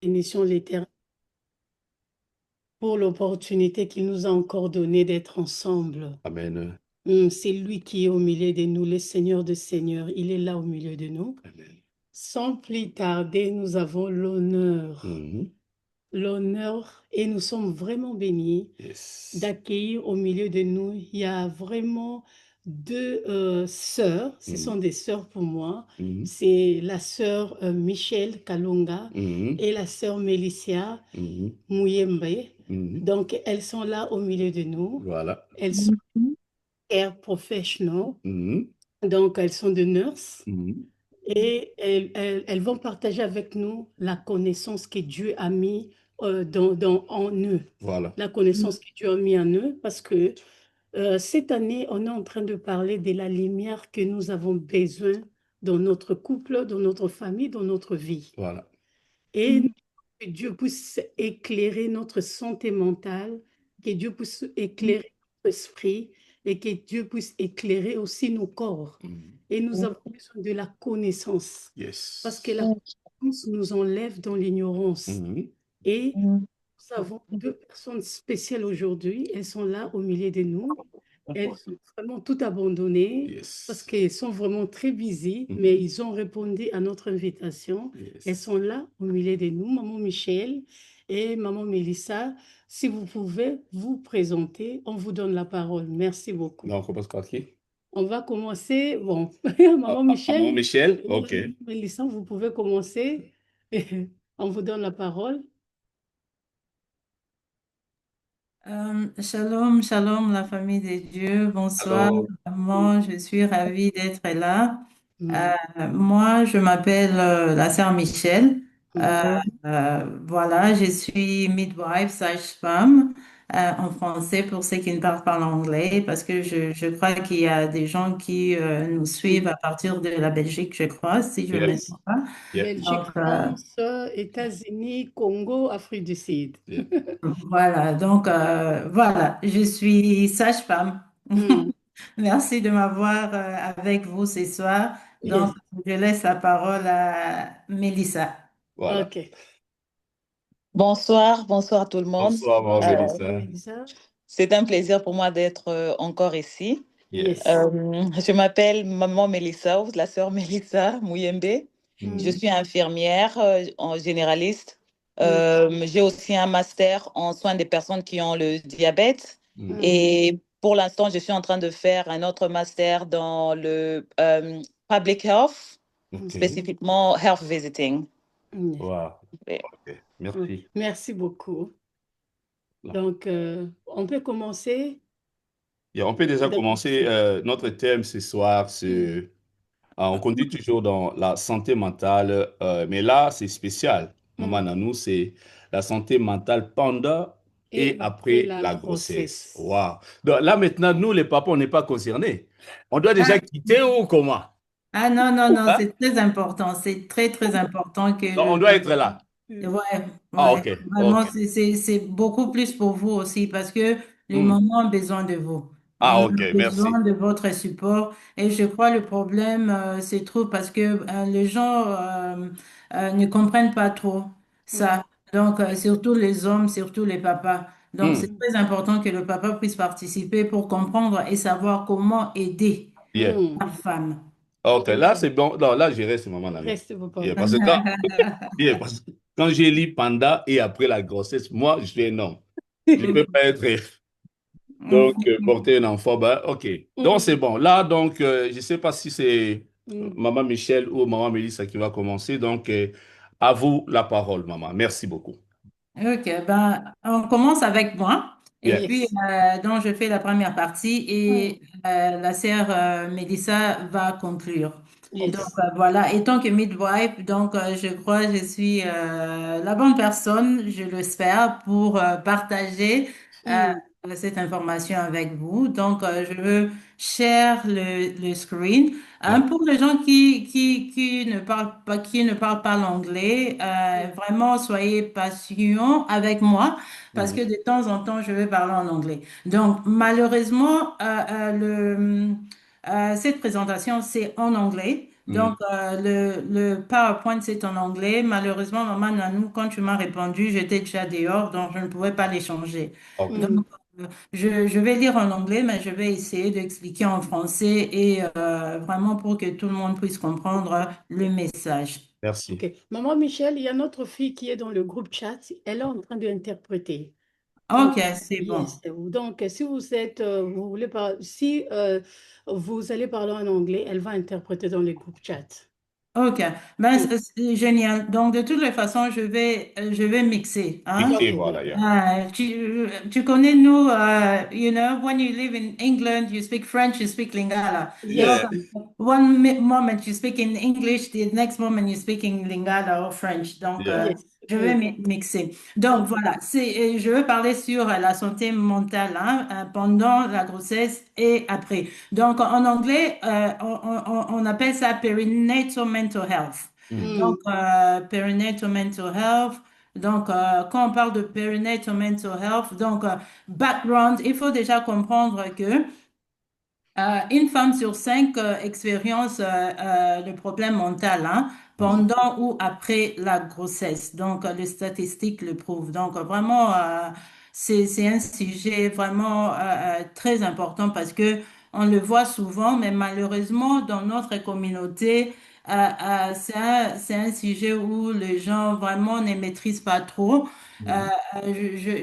Bénissons l'Éternel pour l'opportunité qu'il nous a encore donnée d'être ensemble. Amen. C'est lui qui est au milieu de nous, le Seigneur de Seigneurs. Il est là au milieu de nous. Amen. Sans plus tarder, nous avons l'honneur, Mhm. et nous sommes vraiment bénis Yes. d'accueillir au milieu de nous. Il y a vraiment deux sœurs, ce sont des sœurs pour moi. Mhm. C'est la sœur Michelle Kalunga Mhm. et la sœur Mélicia Mhm. Mouyembe. Mhm. Donc, elles sont là au milieu de nous. Voilà. Elles sont care professional, Mhm. donc elles sont de nurses. Mhm. Et elles vont partager avec nous la connaissance que Dieu a mis en eux. Voilà. La connaissance que Dieu a mis en eux, parce que cette année, on est en train de parler de la lumière que nous avons besoin dans notre couple, dans notre famille, dans notre vie. Voilà. Et que Dieu puisse éclairer notre santé mentale, que Dieu puisse éclairer notre esprit et que Dieu puisse éclairer aussi nos corps. Mhm. Et nous avons besoin de la connaissance parce que Yes. la connaissance nous enlève dans l'ignorance. Mhm. Et nous avons deux personnes spéciales aujourd'hui. Elles sont là au milieu de nous. Elles sont vraiment toutes abandonnées parce Yes. qu'elles sont vraiment très busy, Mhm. mais ils ont répondu à notre invitation. Elles Yes. sont là au milieu de nous, Maman Michel et Maman Mélissa. Si vous pouvez vous présenter, on vous donne la parole. Merci beaucoup. Donc, on commence par qui? On va commencer. Bon, Ah, Maman Maman Michel, Michel? OK. Maman Mélissa, vous pouvez commencer. On vous donne la parole. Shalom, shalom, la famille de Dieu. Bonsoir. Alors, Moi, je suis ravie d'être là. Mm. Moi, je m'appelle la sœur Michel. Euh, Mhm. voilà, je suis midwife, sage-femme en français pour ceux qui ne parlent pas l'anglais, parce que je crois qu'il y a des gens qui nous suivent à partir de la Belgique, je crois, si je ne me yes. trompe pas. Yeah. Belgique, Donc, France, États-Unis, Congo, Afrique du Sud. Yeah. voilà, donc voilà, je suis sage-femme. Mm. Merci de m'avoir avec vous ce soir. Donc, Yes. je laisse la parole à Mélissa. Voilà. OK. Bonsoir, bonsoir tout le monde. Bonsoir, Maman Euh, Bonsoir, Mélissa. Mélissa. c'est un plaisir pour moi d'être encore ici. Yes. Yes. Je m'appelle Maman Mélissa, ou la sœur Mélissa Mouyembe. Je Mm. Mhm. suis infirmière en généraliste. Mm. J'ai aussi un master en soins des personnes qui ont le diabète. Mhm. Mm. Et pour l'instant, je suis en train de faire un autre master dans le public health, OK. spécifiquement health visiting. Mm. Wow. Et OK. Mm. Merci. Merci beaucoup. Là. Donc, on peut commencer. Yeah, on peut déjà commencer. Notre thème ce soir, Mm. on continue toujours dans la santé mentale, mais là, c'est spécial. Maman Mm. Nanou, c'est la santé mentale pendant Et et après après la la grossesse. grossesse. Wow. Donc là, maintenant, nous, les papas, on n'est pas concernés. On doit déjà Ah, quitter ou comment? ah, non, non, non, Hein? c'est très important. C'est très, très important que Donc, on le... doit être là. Mm. Ouais, Ah, ouais. OK. Vraiment, OK. c'est beaucoup plus pour vous aussi parce que le Hmm. moment a besoin de vous. Ah, On a OK. besoin Merci. de votre support et je crois le problème se trouve parce que les gens ne comprennent pas trop Mm. ça. Donc, surtout les hommes, surtout les papas. Donc, c'est Hmm. Mm. très important que le papa puisse participer pour comprendre et savoir comment aider Yeah. la femme. OK. Là, OK. c'est bon. Non, là, je reste Maman Nanou. Reste vos Yeah, parents. parce que yeah, parce que quand j'ai lu pendant et après la grossesse, moi, je suis un homme. Je ne peux pas être. Donc, porter un enfant, ben, OK. Donc, Mm. c'est bon. Là, donc, je ne sais pas si c'est Mm. Maman Michel ou Maman Mélissa qui va commencer. Donc, à vous la parole, Maman. Merci beaucoup. Ok, ben, on commence avec moi. Et Yeah. puis, Yes. donc, je fais la première partie et Mm. la sœur Mélissa va conclure. Donc, Yes. voilà, et tant que midwife, donc, je crois que je suis la bonne personne, je l'espère, pour partager Mm. cette information avec vous. Donc, je veux share le screen. Yeah. Pour les gens qui ne parlent pas l'anglais, vraiment soyez patients avec moi parce que Mhm. de temps en temps, je vais parler en anglais. Donc, malheureusement, cette présentation, c'est en anglais Mm. Donc, le PowerPoint, c'est en anglais. Malheureusement, maman Nanou, quand tu m'as répondu, j'étais déjà dehors, donc je ne pouvais pas les changer. OK. Donc, je vais lire en anglais, mais je vais essayer d'expliquer en français et vraiment pour que tout le monde puisse comprendre le message. Merci. OK. Maman Michel, il y a notre fille qui est dans le groupe chat. Elle est en train d'interpréter. Donc, OK, c'est bon. yes. Donc, si vous êtes, vous voulez pas, si vous allez parler en anglais, elle va interpréter dans le groupe chat. OK, ben, Mm. c'est génial. Donc, de toutes les façons, je vais mixer, hein? Mixé, OK, voilà, d'accord. yeah. Tu connais nous, you know, when you live in England, you speak French, you speak Lingala. Donc, Yeah. Yes. moment you speak in English, the next moment you speak in Lingala or French. Donc, Yeah. Yes. je vais Mm. mixer. Donc, voilà, je veux parler sur la santé mentale, hein, pendant la grossesse et après. Donc, en anglais, on appelle ça perinatal mental health. Mm. Donc, Mm. perinatal mental health. Donc, quand on parle de perinatal mental health, donc, background, il faut déjà comprendre que une femme sur cinq expérience le problème mental, hein, Mm. pendant ou après la grossesse. Donc, les statistiques le prouvent. Donc, vraiment, c'est un sujet vraiment très important parce que on le voit souvent, mais malheureusement, dans notre communauté, c'est un sujet où les gens vraiment ne maîtrisent pas trop. Mm.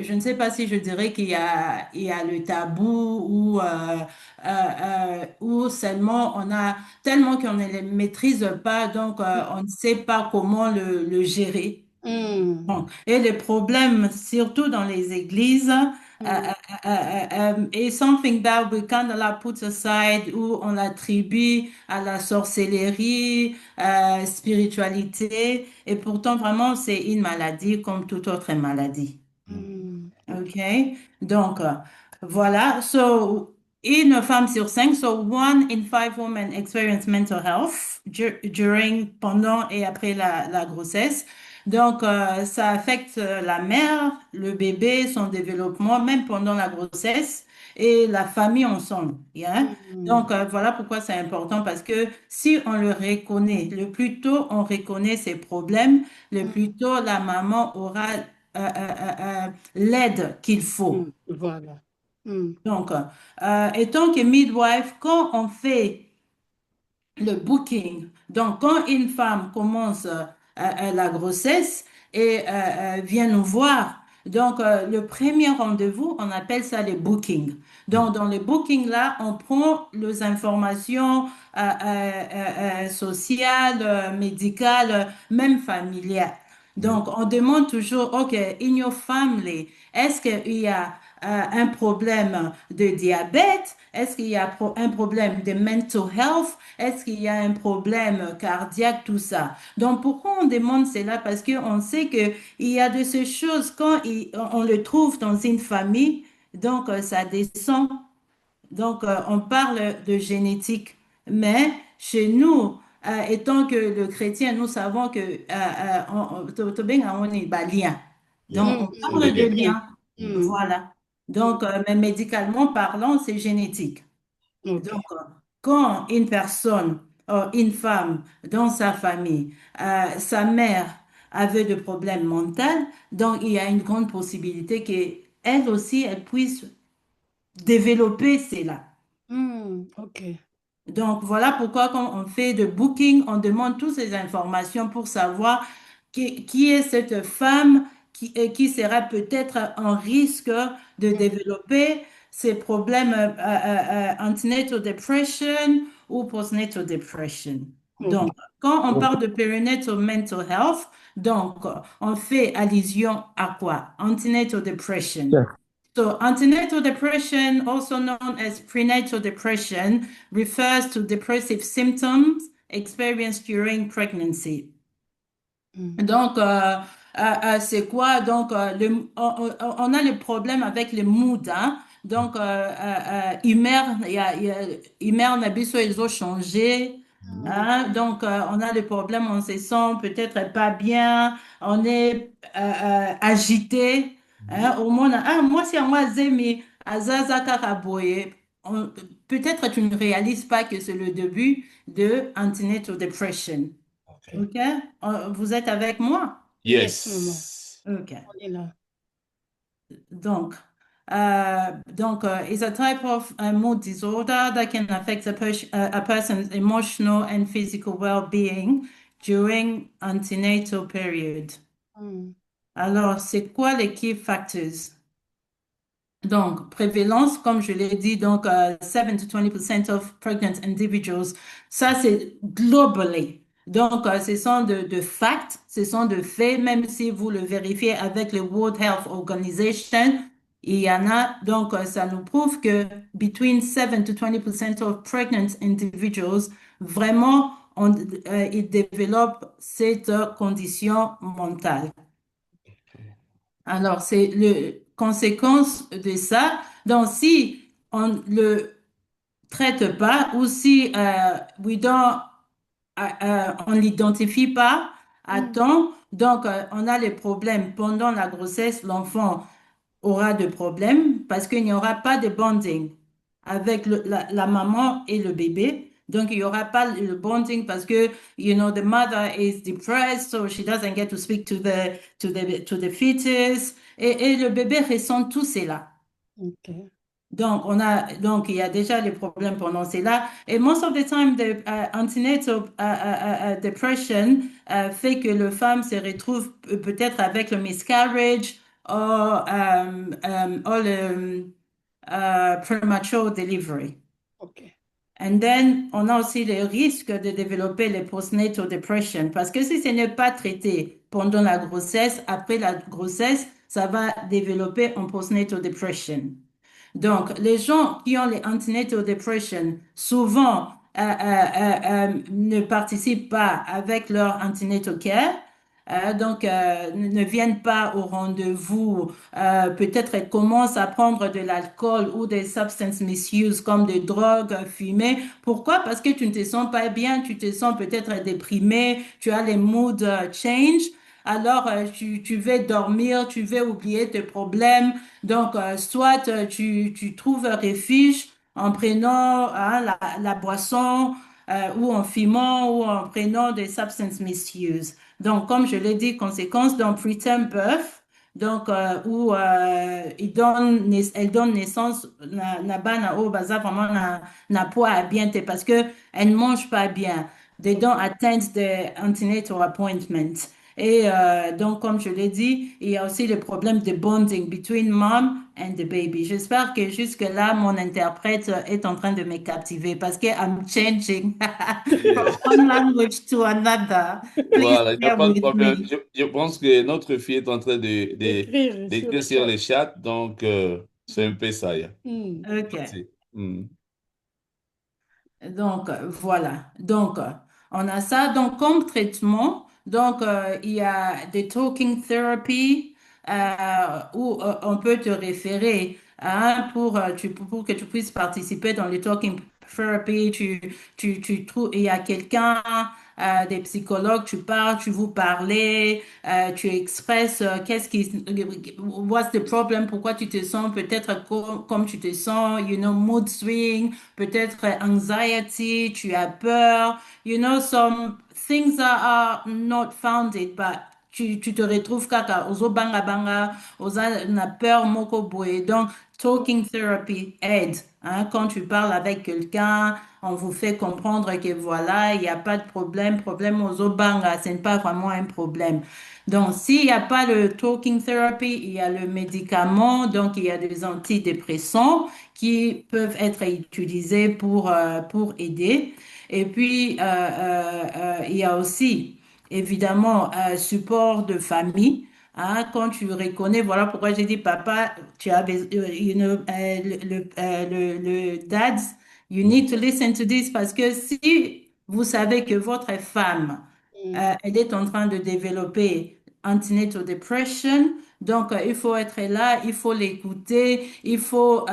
Je ne sais pas si je dirais il y a le tabou ou seulement on a tellement qu'on ne les maîtrise pas, donc on ne sait pas comment le gérer. Mm. Bon. Et le problème, surtout dans les églises, Mm. is something that we kind of like put aside, où on l'attribue à la sorcellerie, spiritualité, et pourtant vraiment c'est une maladie comme toute autre maladie. Mm. OK. OK? Donc, voilà. So, une femme sur cinq, so one in five women experience mental health during, pendant et après la grossesse. Donc, ça affecte la mère, le bébé, son développement, même pendant la grossesse et la famille ensemble. Yeah? Mm. Donc, voilà pourquoi c'est important parce que si on le reconnaît, le plus tôt on reconnaît ses problèmes, le Mm. plus tôt la maman aura l'aide qu'il faut. Mm. Voilà. Mm. Donc, étant que midwife, quand on fait le booking, donc quand une femme commence la grossesse et vient nous voir, donc le premier rendez-vous, on appelle ça le booking. Donc, dans le booking là, on prend les informations sociales, médicales, même familiales. Mm. Donc, on demande toujours, OK, in your family, est-ce qu'il y a un problème de diabète? Est-ce qu'il y a un problème de mental health? Est-ce qu'il y a un problème cardiaque? Tout ça. Donc, pourquoi on demande cela? Parce qu'on sait qu'il y a de ces choses, quand on le trouve dans une famille, donc ça descend. Donc, on parle de génétique. Mais chez nous, étant que le chrétien, nous savons que on est lien. Yeah. Donc, Mm. on On est parle de lié. Mm. lien. Mm. Mm. Voilà. Mm. Donc, mais médicalement parlant, c'est génétique. OK. Donc, quand une personne, une femme dans sa famille, sa mère avait de problèmes mentaux, donc il y a une grande possibilité qu'elle aussi, elle puisse développer cela. Mm. OK. Donc, voilà pourquoi quand on fait de booking, on demande toutes ces informations pour savoir qui est cette femme qui sera peut-être en risque de Mm. développer ces problèmes antenatal depression ou postnatal depression. OK. Donc, quand on parle de perinatal mental health, donc, on fait allusion à quoi? Antenatal depression. So, antenatal depression, also known as prenatal depression, refers to depressive symptoms experienced during pregnancy. Mm. Donc, c'est quoi? Donc, on a le problème avec le mood, hein? Donc, humeur, humeur, Nabiso, ils ont changé. Mm. Hein? Donc, on a le problème, on se sent peut-être pas bien, on est agité. Hein? Au moins, ah, moi, c'est moi, Zemi, Azaza Karaboye. on- peut-être tu ne réalises pas que c'est le début de antenatal depression. Okay. OK? Vous êtes avec moi? Yes, maman. Yes. OK. On est là. Donc, it's a type of mood disorder that can affect a person's emotional and physical well-being during antenatal period. Mm. Alors, c'est quoi les key factors? Donc, prévalence, comme je l'ai dit, donc 7 to 20% of pregnant individuals, ça c'est globally. Donc, ce sont de facts, ce sont de faits, même si vous le vérifiez avec le World Health Organization, il y en a. Donc, ça nous prouve que between 7 to 20% of pregnant individuals, vraiment, ils développent cette condition mentale. Alors, c'est le conséquence de ça. Donc, si on le traite pas ou si on l'identifie pas à Mm. temps, donc on a les problèmes pendant la grossesse, l'enfant aura de problèmes parce qu'il n'y aura pas de bonding avec la maman et le bébé. Donc, il n'y aura pas le bonding parce que, the mother is depressed, so she doesn't get to speak to the fetus. Et le bébé ressent tout cela. OK. Donc, il y a déjà les problèmes pendant cela. Et most of the time, the antenatal depression fait que le femme se retrouve peut-être avec le miscarriage or le premature delivery. OK. And then, on a aussi le risque de développer le postnatal depression parce que si ce n'est pas traité pendant la grossesse, après la grossesse, ça va développer un postnatal depression. Donc, les gens qui ont les antenatal depression, souvent, ne participent pas avec leur antenatal care. Donc, ne viennent pas au rendez-vous. Peut-être elles commencent à prendre de l'alcool ou des substance misuse comme des drogues, fumer. Pourquoi? Parce que tu ne te sens pas bien, tu te sens peut-être déprimé, tu as les mood change. Alors, tu veux dormir, tu veux oublier tes problèmes. Donc, soit tu trouves un refuge en prenant hein, la boisson ou en fumant ou en prenant des substance misuse. Donc, comme je l'ai dit, conséquence d'un preterm birth, donc où elle donne naissance na bana au baza vraiment na poids à bien parce que elle ne mange pas bien. They don't attend the antenatal appointment. Et donc, comme je l'ai dit, il y a aussi le problème de bonding between mom and the baby. J'espère que jusque-là, mon interprète est en train de me captiver parce que I'm changing from Yes. one language to another. Please Voilà, il n'y a bear pas de with problème. me. Je pense que notre fille est en train Écrire sur le d'écrire sur chat. les chats, donc c'est un peu ça. Yeah. Mm. OK. Merci. Mm. Donc, voilà. Donc, on a ça. Donc, comme traitement, donc, il y a des talking therapy où on peut te référer hein, pour que tu puisses participer dans les talking therapy. Tu trouves, il y a quelqu'un, des psychologues, tu parles, tu vous parlez, tu expresses what's the problem, pourquoi tu te sens peut-être comme tu te sens, mood swing, peut-être anxiety, tu as peur, some things that are not founded, but tu te retrouves kaka, ozo banga banga, oza na peur moko boye. Donc, talking therapy aide. Hein, quand tu parles avec quelqu'un, on vous fait comprendre que voilà, il n'y a pas de problème, problème ozo banga, ce n'est pas vraiment un problème. Donc, s'il n'y a pas le talking therapy, il y a le médicament, donc il y a des antidépressants qui peuvent être utilisés pour aider. Et puis, il y a aussi, évidemment, support de famille. Hein, quand tu reconnais, voilà pourquoi j'ai dit, papa, tu as, le dads, you need to listen to this parce que si vous savez que votre femme, Mm. elle est en train de développer antenatal depression. Donc, il faut être là, il faut l'écouter, il faut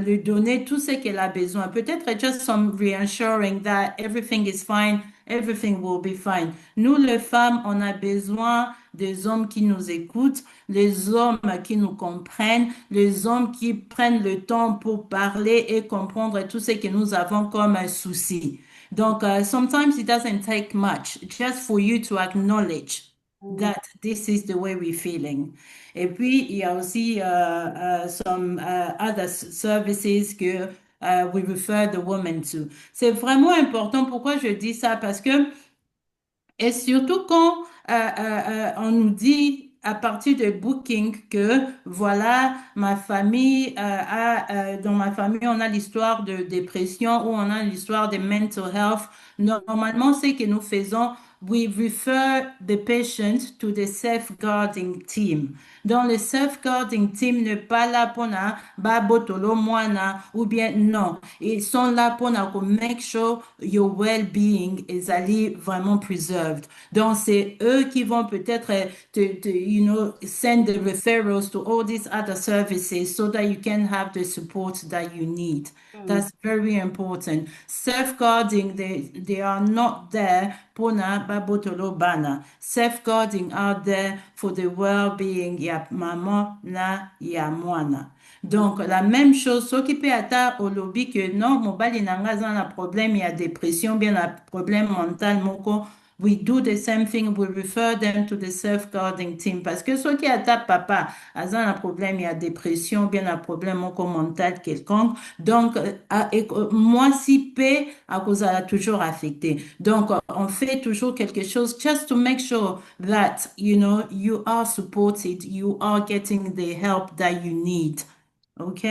lui donner tout ce qu'elle a besoin. Peut-être just some reassuring that everything is fine, everything will be fine. Nous, les femmes, on a besoin des hommes qui nous écoutent, les hommes qui nous comprennent, les hommes qui prennent le temps pour parler et comprendre tout ce que nous avons comme un souci. Donc, sometimes it doesn't take much just for you to acknowledge that this is the way we're feeling. Et puis, il y a aussi some other services que we refer the woman to. C'est vraiment important. Pourquoi je dis ça? Parce que et surtout quand on nous dit à partir de Booking que voilà, ma famille dans ma famille, on a l'histoire de dépression ou on a l'histoire de mental health. Normalement, ce que nous faisons, we refer the patient to the safeguarding team. Donc, le safeguarding team n'est pas là pour na babotolo moana ou bien non. Ils sont là pour na make sure your well-being is ali vraiment preserved. Donc, c'est eux qui vont peut-être you know, send the referrals to all these other services so that you can have the support that you need. That's very important. Safeguarding, they are not there pour na babotolo bana. Safeguarding are there for the well-being ya maman na ya mwana. Donc, la même chose, s'occuper à ta au lobby que non, mon bali nanga zan a problème, il y a dépression, bien un problème mental, moko. We do the same thing, we refer them to the safeguarding team. Parce que ce qui a ta papa, a un problème, il y a dépression, bien un problème moko mental quelconque. Donc, moi, si paix, à cause elle a toujours affecté. Donc, on fait toujours quelque chose just to make sure that, you know, you are supported, you are getting the help that you need. OK?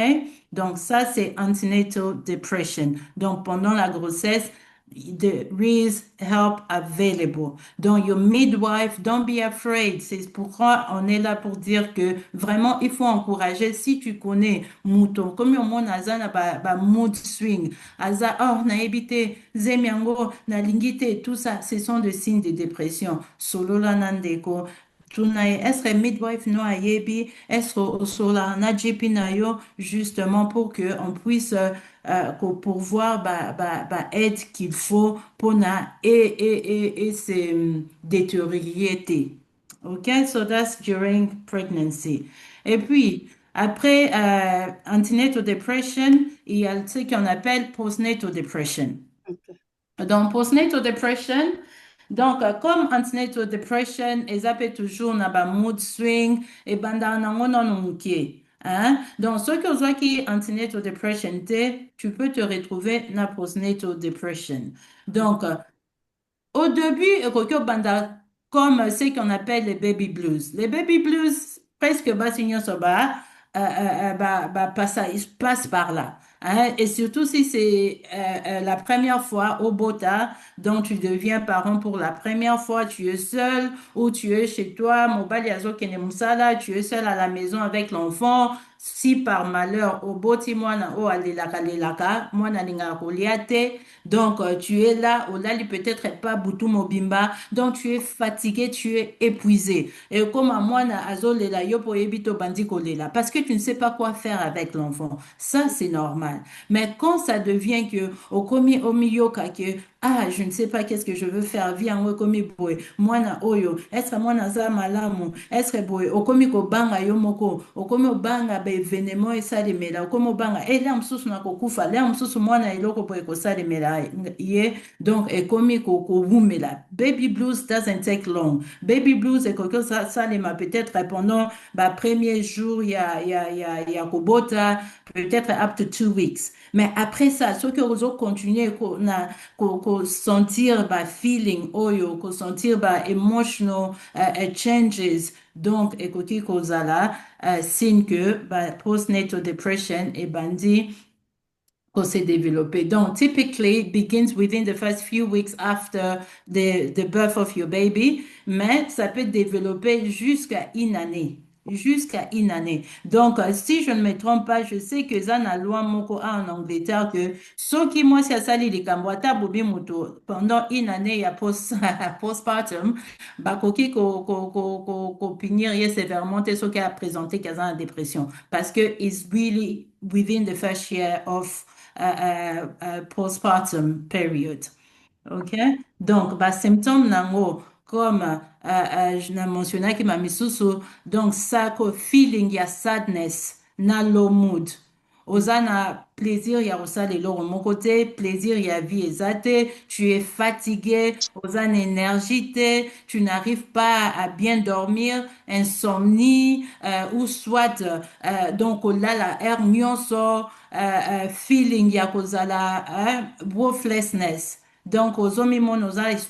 Donc, ça, c'est antenatal depression. Donc, pendant la grossesse, there is help available. Donc, your midwife, don't be afraid. C'est pourquoi on est là pour dire que vraiment, il faut encourager. Si tu connais mouton, comme au monde, aza na ba mood swing, aza, oh, na ebite, zemiango, na lingite, tout ça, ce sont des signes de dépression. Solo la nandeko. Tunaye, est-ce que midwife no ayebi, est-ce que sola na jepi na yo, justement pour que on puisse pourvoir aide qu'il faut pour na et se détériorer. OK, so that's during pregnancy. Et puis après antenatal depression, il y a ce qu'on appelle postnatal depression. Dans postnatal depression, donc, comme antenatal depression, ils appellent toujours na mood swing et banda nango non mukie. Hein? Donc, ce que vous qui antenatal depression, tu peux te retrouver na postnatal depression. Donc, au début, Kokyo Banda, comme ce qu'on appelle les baby blues. Les baby blues, presque basignon soba, ils passent par là. Hein. Et surtout si c'est la première fois au Bota, dont tu deviens parent pour la première fois, tu es seul ou tu es chez toi, mobile yazo kene musala, tu es seul à la maison avec l'enfant. Si par malheur, au boti mwana o alelaka, mwana linga koliate, donc tu es là, au lali peut-être pas boutou mobimba, donc tu es fatigué, tu es épuisé. Et comme à mwana azolela yopo ebito bandi kolela, parce que tu ne sais pas quoi faire avec l'enfant. Ça, c'est normal. Mais quand ça devient que, au milieu, que, ah, je ne sais pas qu'est-ce que je veux faire, viens, komi boy, mwana oyo, est-ce que mwana za malamu, est-ce que boy, okomi ko banga yomoko, okomi obanga be événement et ça les mela, okomi obanga, et là, msusu na kokufa, là, msusu mwana iloko boy ko ça les mela, ye, donc, et komi ko wumela. Baby blues doesn't take long. Baby blues, et que ça les m'a peut-être pendant, premier jour, il y a kobota, peut-être up to 2 weeks. Mais après ça, ce que vous continuez, qu'on sentir feeling oyo, qu'on sentir emotional changes. Donc, écoutez, cause là, signe que postnatal depression est bandit qu'on s'est développé. Donc, typically begins within the first few weeks after the birth of your baby, mais ça peut développer jusqu'à une année. Jusqu'à une année. Donc, si je ne me trompe pas, je sais que ça na loi moko a en Angleterre que ce qui moi si sali les kambwata bobi moto pendant une année il y a postpartum bakoki ko punir sévèrement et ce qui a présenté qu'à la dépression parce que it's really within the first year of postpartum period. OK? Donc, bah, symptômes nango, comme je l'ai mentionné qui m'a mis sous, donc ça, que feeling, il y a sadness, na low mood. Osana, plaisir, il y a aussi les lots mon côté, plaisir, il y a vie exate, tu es fatigué, osana énergité, tu n'arrives pas à bien dormir, insomnie, ou soit, donc là, la hernion sort, feeling, il y a kozala, worthlessness. Donc, aux hommes,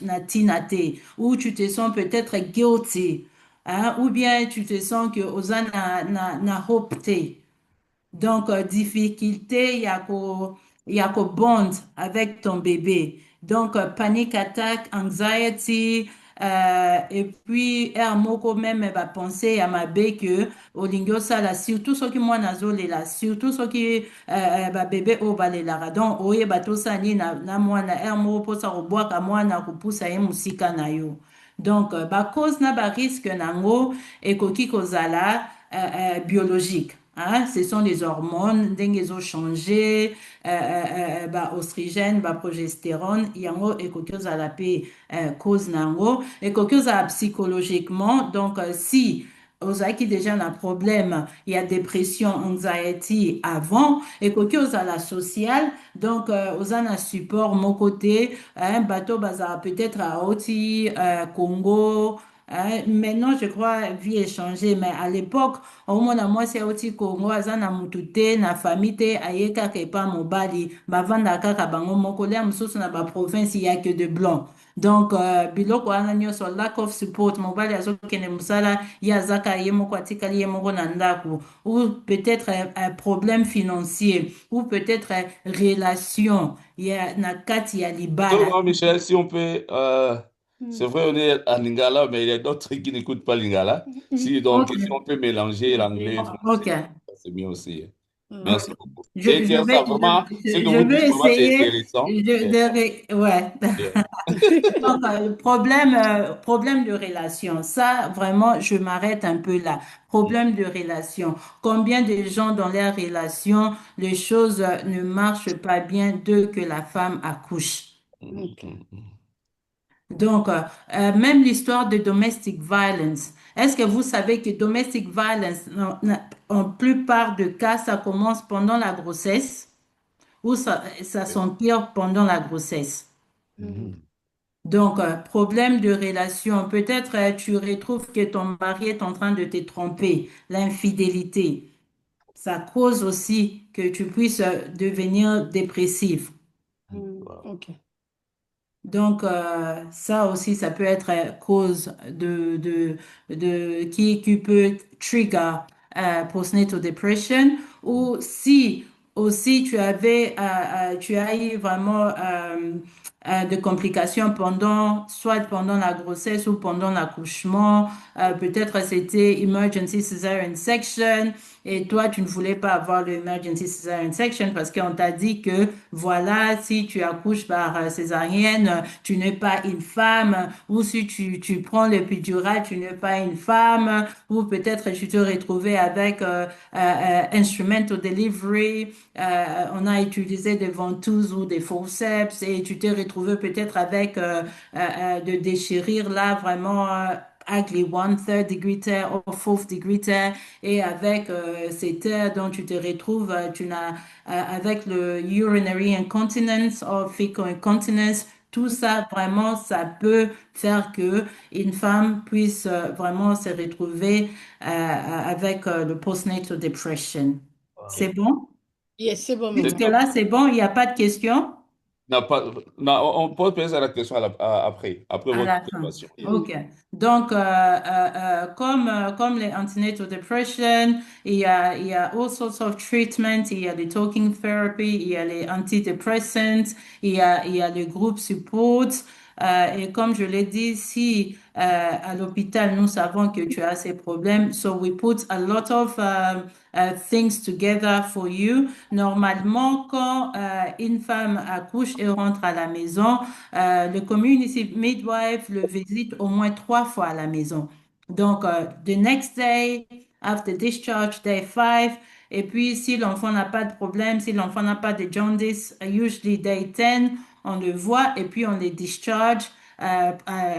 na tinate, ou tu te sens peut-être guilty, hein, ou bien tu te sens que osa na hope te. Donc, difficulté, il y a qu'au bond avec ton bébé. Donc, panic attack, anxiety, et puis, moko même va penser à ma bé que, au lingo ça là, surtout ce qui moi nazo là, surtout ce qui, ba bébé au balé là. Donc, oye bato ça ni na moi na moko po sa roboa ka moi na kupusa ye musika na yo. Donc, ba cause na ba risque nango, et koki kozala, biologique. Hein, ce sont les hormones, ils ont changé, bah, oestrogène, bah, progestérone, yango et quelque chose à la paix, cause nango, et quelque chose à psychologiquement. Donc, si aux qui déjà un problème, il y a dépression, anxiety avant, et quelque chose à la sociale, donc, aux un support, mon côté, un bateau, bah, peut-être à Oti, Congo, maintenant, je crois, vie est changée, mais à l'époque, omona mwasi auti Congo aza na mutu te na famille te aye kaka epa mobali bavanda kaka bango moko lea mosusu na baprovince ya que de blanc donc biloko wana nyonso lack of support mobali azokende mosala ye azaka ye moko atikali ye moko na ndako ou peut-être un problème financier ou peut-être relation ya na kati ya libala. Donc, Michel, si on peut, c'est vrai, on est en Lingala, mais il y a d'autres qui n'écoutent pas Lingala. Si, donc, Ok, si on peut mélanger l'anglais et le ok, français, c'est mieux aussi. ok. Merci beaucoup. C'est intéressant, vraiment, ce que Je vous dites, vais vraiment, c'est essayer intéressant. ouais. Yeah. Donc, problème de relation, ça, vraiment, je m'arrête un peu là. Problème de relation. Combien de gens dans leur relation, les choses ne marchent pas bien dès que la femme accouche? Donc, même l'histoire de domestic violence. Est-ce que vous savez que domestic violence, en plupart de cas, ça commence pendant la grossesse ou ça s'empire pendant la grossesse? Mhm. Donc, problème de relation. Peut-être tu retrouves que ton mari est en train de te tromper, l'infidélité. Ça cause aussi que tu puisses devenir dépressif. Wow. Ok. Donc, ça aussi, ça peut être cause qui peut trigger postnatal depression. Ou si aussi tu as eu vraiment de complications soit pendant la grossesse ou pendant l'accouchement, peut-être c'était emergency cesarean section et toi, tu ne voulais pas avoir le emergency cesarean section parce qu'on t'a dit que voilà, si tu accouches par césarienne, tu n'es pas une femme, ou si tu prends l'épidural, tu n'es pas une femme, ou peut-être tu te retrouvais avec instrumental delivery, on a utilisé des ventouses ou des forceps, et tu t'es retrouvé peut-être avec de déchirir là vraiment. Avec les one-third degree tear ou fourth degree tear et avec ces tears dont tu te retrouves, avec le urinary incontinence ou fecal incontinence, tout ça, vraiment, ça peut faire que une femme puisse vraiment se retrouver avec le postnatal depression. C'est Wow. bon? Yes, c'est bon, C'est maman. top. Jusque-là, c'est bon, il n'y a pas de questions? Non, non, on peut poser la question après À votre la fin. intervention. Yeah. OK. Donc, comme les antenatal depression, il y a all sorts of treatments, il y a les talking therapy, il y a les antidepressants, il y a le groupe support. Et comme je l'ai dit, si à l'hôpital, nous savons que tu as ces problèmes, so we put a lot of things together for you. Normalement, quand une femme accouche et rentre à la maison, le community midwife le visite au moins 3 fois à la maison. Donc, the next day, after discharge, day 5. Et puis, si l'enfant n'a pas de problème, si l'enfant n'a pas de jaundice, usually day 10, on le voit et puis on les discharge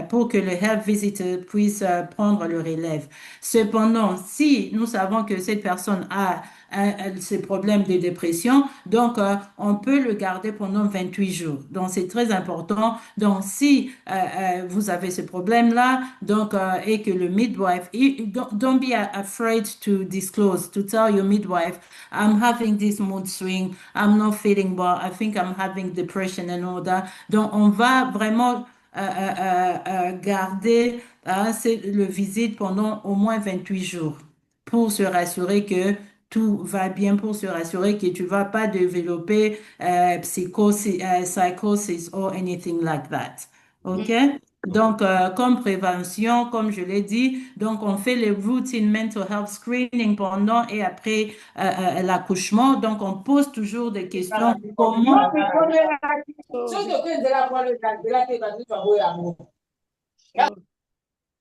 pour que le health visitor puisse prendre le relève. Cependant, si nous savons que cette personne a ces problèmes de dépression, donc on peut le garder pendant 28 jours. Donc c'est très important. Donc si vous avez ce problème-là, donc et que le midwife, don't be afraid to disclose, to tell your midwife, I'm having this mood swing, I'm not feeling well, I think I'm having depression and all that. Donc on va vraiment garder le visite pendant au moins 28 jours pour se rassurer que tout va bien, pour se rassurer que tu vas pas développer psychosis or anything like that. OK? Donc, comme prévention, comme je l'ai dit, donc on fait les routine mental health screening pendant et après l'accouchement. Donc, on pose toujours des questions. Comment?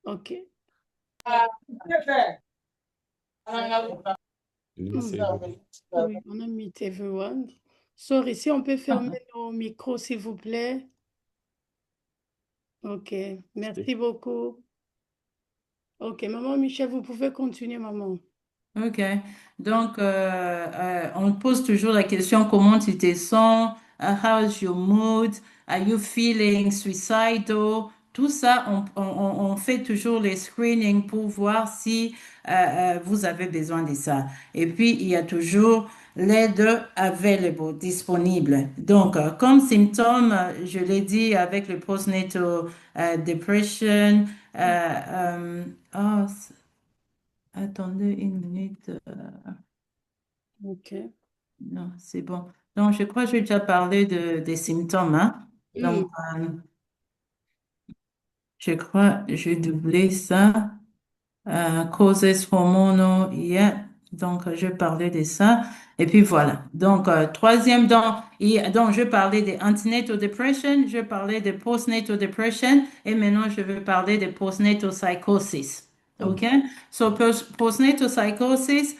OK. Oui, on a mis everyone. Sorry, si on peut fermer nos micros, s'il vous plaît. OK, merci beaucoup. OK, Maman Michel, vous pouvez continuer, maman. OK. Donc, on pose toujours la question, comment tu te sens? How's your mood? Are you feeling suicidal? Tout ça, on fait toujours les screenings pour voir si vous avez besoin de ça. Et puis, il y a toujours l'aide available, disponible. Donc, comme symptômes, je l'ai dit avec le postnatal depression, oh, attendez une minute. OK. Non, c'est bon. Donc, je crois que j'ai déjà parlé des symptômes, hein. Donc, je crois que j'ai doublé ça. Causes hormonal, yeah. Donc, je parlais de ça. Et puis voilà. Donc, troisième, donc, je parlais de antenatal depression, je parlais de postnatal depression, et maintenant, je vais parler de postnatal psychosis. OK? So, postnatal psychosis,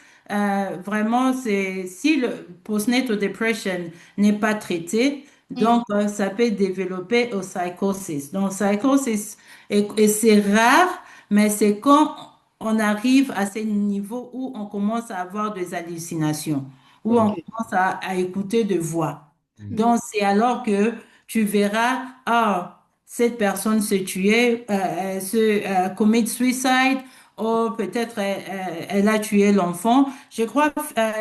vraiment, c'est si le postnatal depression n'est pas traité, donc, ça peut développer au psychosis. Donc, psychosis, et c'est rare, mais c'est quand on arrive à ce niveau où on commence à avoir des hallucinations, où on commence à écouter de voix. Donc, c'est alors que tu verras, ah, cette personne se tuait, commit suicide, ou peut-être elle a tué l'enfant. Je crois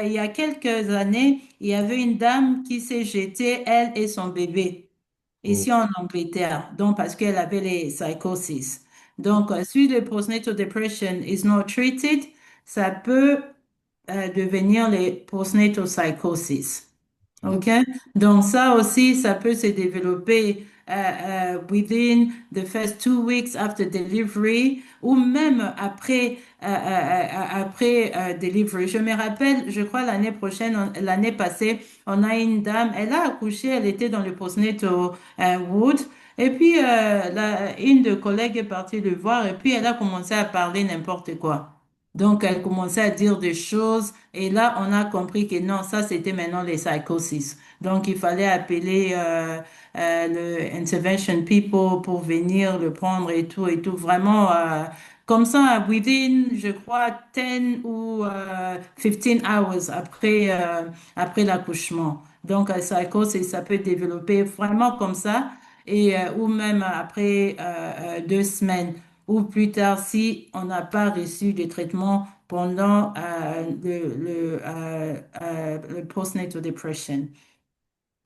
il y a quelques années, il y avait une dame qui s'est jetée, elle et son bébé ici en Angleterre, donc parce qu'elle avait les psychoses. Donc, si le postnatal depression is not treated, ça peut devenir les postnatal psychosis. OK? Donc, ça aussi, ça peut se développer within the first 2 weeks after delivery ou même après delivery. Je me rappelle, je crois l'année prochaine, l'année passée, on a une dame, elle a accouché, elle était dans le postnatal ward. Et puis, une de collègues est partie le voir et puis elle a commencé à parler n'importe quoi. Donc, elle commençait à dire des choses et là, on a compris que non, ça, c'était maintenant les psychoses. Donc, il fallait appeler le intervention people pour venir le prendre et tout. Vraiment, comme ça, within, je crois, 10 ou 15 hours après l'accouchement. Donc, psychose, ça peut développer vraiment comme ça et ou même après 2 semaines ou plus tard si on n'a pas reçu de traitement pendant le postnatal depression.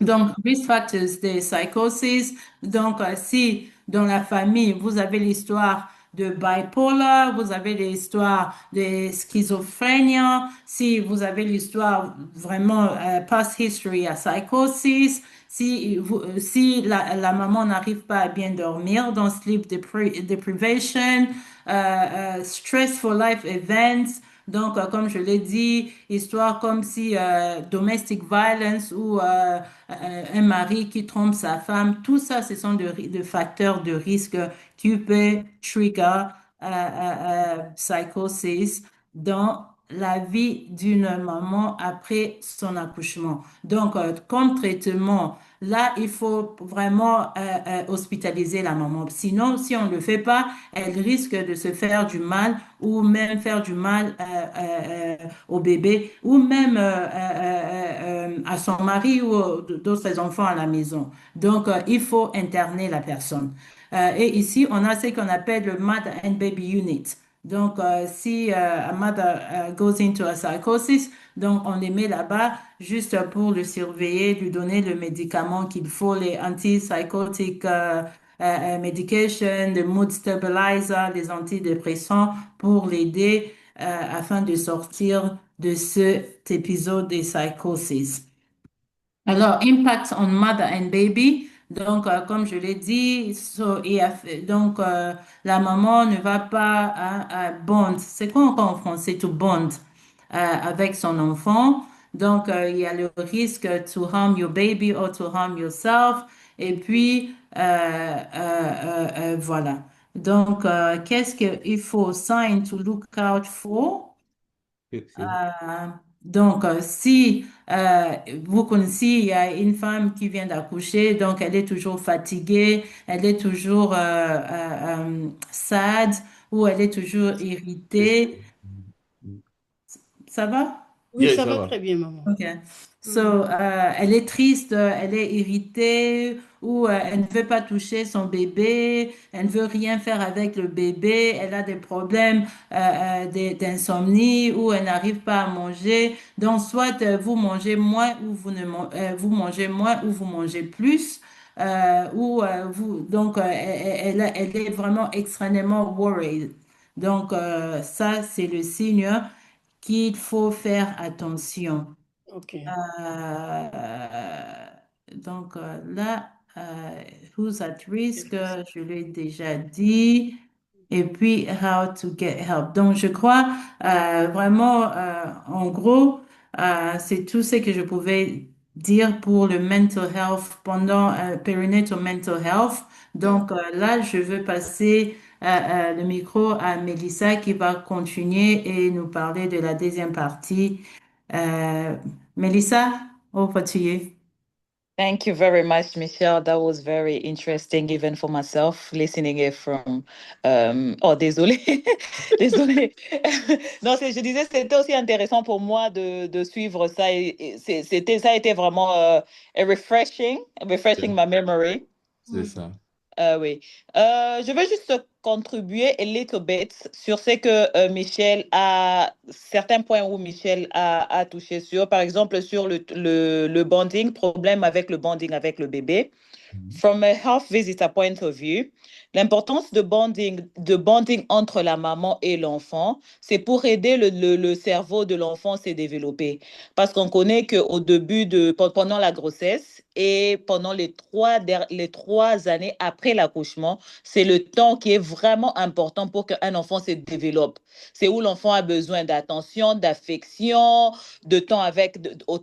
Donc, risk factors des psychoses. Donc, si dans la famille, vous avez l'histoire de bipolar, vous avez l'histoire de schizophrénie, si vous avez l'histoire vraiment past history à psychosis, si la maman n'arrive pas à bien dormir, dans sleep deprivation, stressful life events, donc, comme je l'ai dit, histoire comme si domestic violence ou un mari qui trompe sa femme, tout ça, ce sont de facteurs de risque qui peuvent trigger psychosis dans la vie d'une maman après son accouchement. Donc, comme traitement, là, il faut vraiment hospitaliser la maman. Sinon, si on ne le fait pas, elle risque de se faire du mal ou même faire du mal au bébé ou même à son mari ou d'autres enfants à la maison. Donc, il faut interner la personne. Et ici, on a ce qu'on appelle le Mother and Baby Unit. Donc, si a mother goes into a psychosis, donc on les met là-bas juste pour le surveiller, lui donner le médicament qu'il faut, les antipsychotic medication, le mood stabilizer, les antidépresseurs pour l'aider afin de sortir de cet épisode de psychosis. Alors, impact on mother and baby. Donc, comme je l'ai dit, donc la maman ne va pas bond. C'est quoi encore en français to bond avec son enfant. Donc, il y a le risque to harm your baby or to harm yourself. Et puis, voilà. Donc, qu'est-ce qu'il faut? Sign to look out for. Euh, donc, si vous connaissez, il y a une femme qui vient d'accoucher, donc elle est toujours fatiguée, elle est toujours sad ou elle est toujours irritée. Ça va? Oui, Yeah, ça ça va va. très bien, maman. Ok. So, elle est triste, elle est irritée ou elle ne veut pas toucher son bébé, elle ne veut rien faire avec le bébé, elle a des problèmes d'insomnie ou elle n'arrive pas à manger. Donc, soit vous mangez moins ou vous ne vous mangez moins ou vous mangez plus. Donc, elle est vraiment extrêmement worried. Donc, ça, c'est le signe qu'il faut faire attention. OK. Euh, donc là, who's at risk, je l'ai déjà dit. Et puis, how to get help. Donc, je crois vraiment, en gros, c'est tout ce que je pouvais dire pour le mental health pendant perinatal mental health. Donc, là, je veux passer le micro à Melissa qui va continuer et nous parler de la deuxième partie. Euh, Melissa, over to you. Thank you very much, Michelle. That was very interesting, even for myself, listening it from. Oh, désolé, désolé. Non, je disais, c'était aussi intéressant pour moi de suivre ça. Ça a été vraiment refreshing my memory. C'est ça. Oui. Je veux juste contribuer a little bit sur ce que Michel a, certains points où Michel a touché sur, par exemple, sur le bonding, problème avec le bonding avec le bébé. From a health visitor point of view, l'importance de bonding entre la maman et l'enfant, c'est pour aider le cerveau de l'enfant à se développer. Parce qu'on connaît qu'au début pendant la grossesse et pendant les trois années après l'accouchement, c'est le temps qui est vraiment important pour qu'un enfant se développe. C'est où l'enfant a besoin d'attention, d'affection, de temps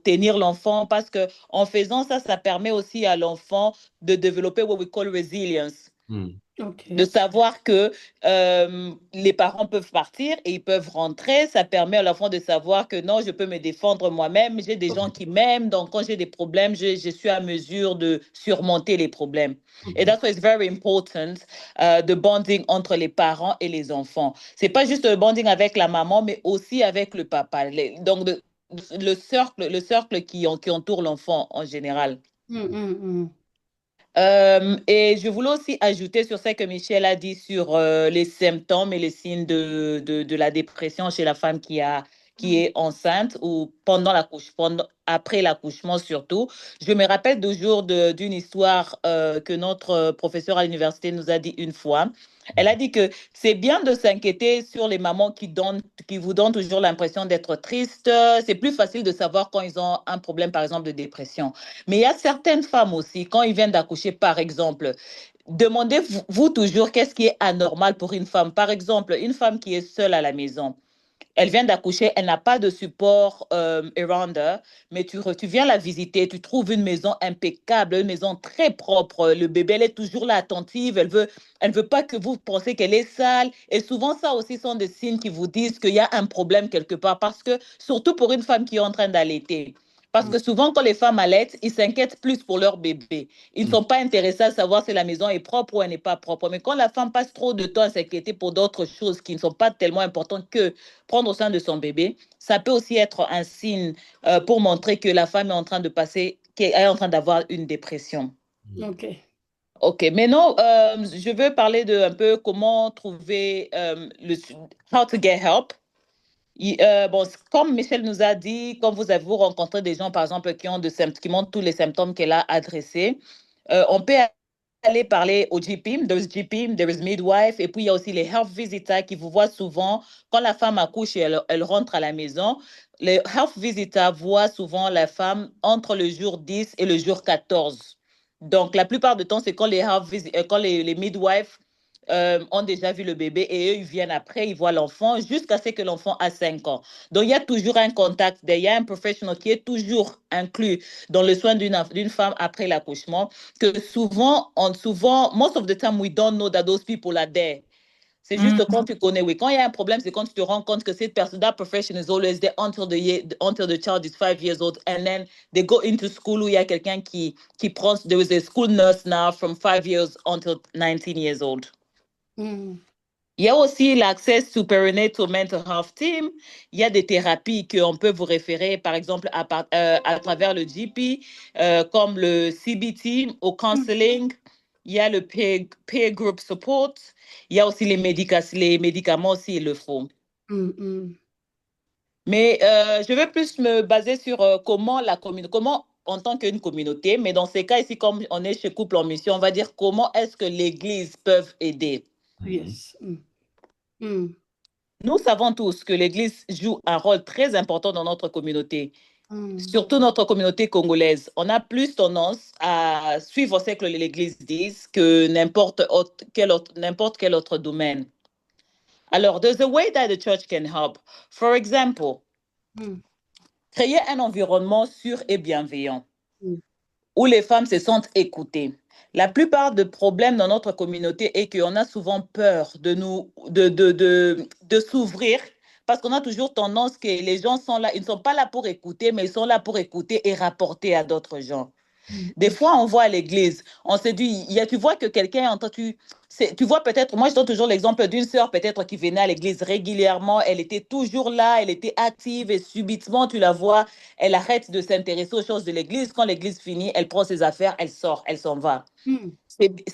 tenir l'enfant, parce que en faisant ça, ça permet aussi à l'enfant de développer what we call resilience. De OK. savoir que les parents peuvent partir et ils peuvent rentrer. Ça permet à l'enfant de savoir que non, je peux me défendre moi-même. J'ai des gens qui m'aiment. Donc, quand j'ai des problèmes, je suis à mesure de surmonter les problèmes. Et that's why it's very important, the bonding entre les parents et les enfants. C'est pas juste le bonding avec la maman, mais aussi avec le papa. Donc, le cercle qui entoure l'enfant en général. Et je voulais aussi ajouter sur ce que Michel a dit sur les symptômes et les signes de la dépression chez la femme qui est enceinte ou après l'accouchement surtout. Je me rappelle toujours d'une histoire que notre professeur à l'université nous a dit une fois. Elle a dit que c'est bien de s'inquiéter sur les mamans qui vous donnent toujours l'impression d'être tristes. C'est plus facile de savoir quand ils ont un problème, par exemple, de dépression. Mais il y a certaines femmes aussi, quand ils viennent d'accoucher, par exemple, demandez-vous toujours qu'est-ce qui est anormal pour une femme. Par exemple, une femme qui est seule à la maison. elle vient d'accoucher, elle n'a pas de support around her, mais tu viens la visiter, tu trouves une maison impeccable, une maison très propre. Le bébé, elle est toujours là, attentive, elle veut pas que vous pensiez qu'elle est sale. Et souvent, ça aussi sont des signes qui vous disent qu'il y a un problème quelque part, parce que, surtout pour une femme qui est en train d'allaiter. Parce que souvent, quand les femmes allaitent, ils s'inquiètent plus pour leur bébé. Ils ne sont pas intéressés à savoir si la maison est propre ou elle n'est pas propre. Mais quand la femme passe trop de temps à s'inquiéter pour d'autres choses qui ne sont pas tellement importantes que prendre soin de son bébé, ça peut aussi être un signe pour montrer que la femme est en train de passer, qu'elle est en train d'avoir une dépression. OK. OK, maintenant, je veux parler de un peu comment trouver how to get help. Bon, comme Michel nous a dit, quand vous rencontrez des gens, par exemple, qui montrent tous les symptômes qu'elle a adressés, on peut aller parler au GP, there is midwife, et puis il y a aussi les health visitors qui vous voient souvent. Quand la femme accouche et elle rentre à la maison, les health visitors voient souvent la femme entre le jour 10 et le jour 14. Donc, la plupart du temps, c'est quand quand les midwives ont déjà vu le bébé et eux, ils viennent après, ils voient l'enfant jusqu'à ce que l'enfant a 5 ans. Donc, il y a toujours un contact, il y a un professionnel qui est toujours inclus dans le soin d'une femme après l'accouchement, que souvent, most of the time, we don't know that those people are there. C'est juste quand tu connais, oui. Quand il y a un problème, c'est quand tu te rends compte que cette personne, that profession is always there until the child is 5 years old. And then they go into school où il y a quelqu'un qui prend, there is a school nurse now from 5 years until 19 years old. Il y a aussi l'accès to perinatal mental health team. Il y a des thérapies qu'on peut vous référer, par exemple, à travers le GP, comme le CBT au counseling. Il y a le peer group support. Il y a aussi les médicaments aussi, il le faut. Mais je veux plus me baser sur comment en tant qu'une communauté, mais dans ces cas ici, comme on est chez Couple en Mission, on va dire comment est-ce que l'Église peut aider. Yes. Nous savons tous que l'Église joue un rôle très important dans notre communauté, surtout notre communauté congolaise. On a plus tendance à suivre ce que l'Église dit que n'importe quel autre domaine. Alors, there's a way that the church can help. For example, créer un environnement sûr et bienveillant où les femmes se sentent écoutées. La plupart des problèmes dans notre communauté est qu'on a souvent peur de s'ouvrir parce qu'on a toujours tendance que les gens sont là, ils ne sont pas là pour écouter, mais ils sont là pour écouter et rapporter à d'autres gens. Des fois, on voit à l'église, on se dit, tu vois que quelqu'un entend, tu vois peut-être, moi je donne toujours l'exemple d'une sœur peut-être qui venait à l'église régulièrement, elle était toujours là, elle était active et subitement tu la vois, elle arrête de s'intéresser aux choses de l'église. Quand l'église finit, elle prend ses affaires, elle sort, elle s'en va.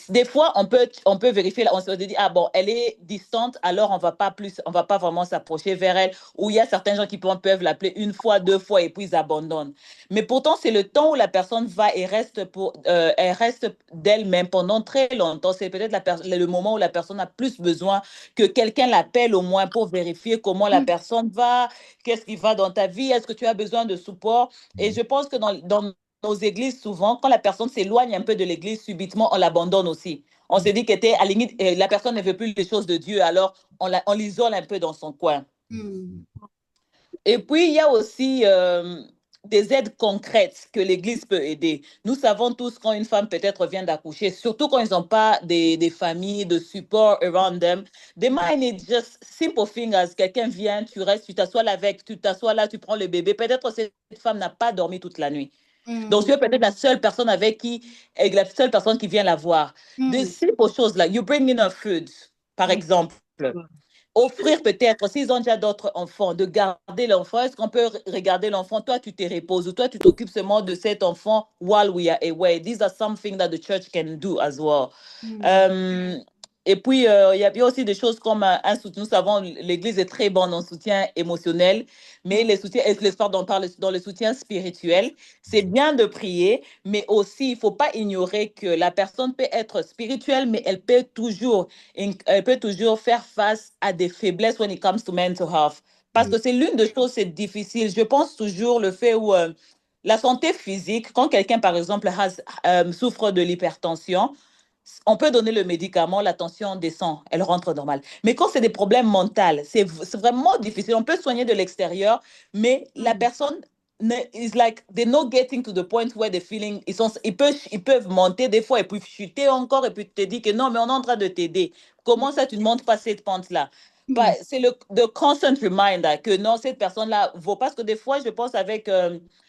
Des fois, on peut vérifier, on se dit, ah bon, elle est distante, alors on va pas vraiment s'approcher vers elle, ou il y a certains gens qui peuvent l'appeler une fois, 2 fois, et puis ils abandonnent. Mais pourtant, c'est le temps où la personne va et elle reste d'elle-même pendant très longtemps. C'est peut-être le moment où la personne a plus besoin que quelqu'un l'appelle au moins pour vérifier comment la personne va, qu'est-ce qui va dans ta vie, est-ce que tu as besoin de support. Et je pense que dans nos églises, souvent, quand la personne s'éloigne un peu de l'église, subitement, on l'abandonne aussi. On se dit qu'à la limite, la personne ne veut plus les choses de Dieu, alors on l'isole un peu dans son coin. Et puis, il y a aussi des aides concrètes que l'Église peut aider. Nous savons tous quand une femme peut-être vient d'accoucher, surtout quand ils n'ont pas des familles de support around them, they might need just simple things as quelqu'un vient, tu restes, tu t'assois là, tu prends le bébé. Peut-être cette femme n'a pas dormi toute la nuit. Donc, tu es peut-être la seule personne la seule personne qui vient la voir. Des simples choses là, you bring in a food, par exemple. Offrir peut-être, s'ils ont déjà d'autres enfants, de garder l'enfant. Est-ce qu'on peut regarder l'enfant? Toi, tu te reposes ou toi, tu t'occupes seulement de cet enfant while we are away. These are something that the church can do as well. Et puis, il y a bien aussi des choses comme un soutien. Nous savons, l'Église est très bonne en soutien émotionnel, mais l'espoir dans le soutien spirituel, c'est bien de prier, mais aussi, il ne faut pas ignorer que la personne peut être spirituelle, mais elle peut toujours faire face à des faiblesses when it comes to mental health. Parce que c'est l'une des choses, c'est difficile. Je pense toujours le fait où la santé physique, quand quelqu'un, par exemple, souffre de l'hypertension, on peut donner le médicament, la tension descend, elle rentre normale. Mais quand c'est des problèmes mentaux, c'est vraiment difficile. On peut soigner de l'extérieur, mais la personne is like they're not getting to the point where they're feeling ils peuvent monter des fois et puis chuter encore et puis tu te dis que non mais on est en train de t'aider. Comment ça tu ne montes pas cette pente là? C'est le constant reminder que non cette personne là vaut parce que des fois je pense avec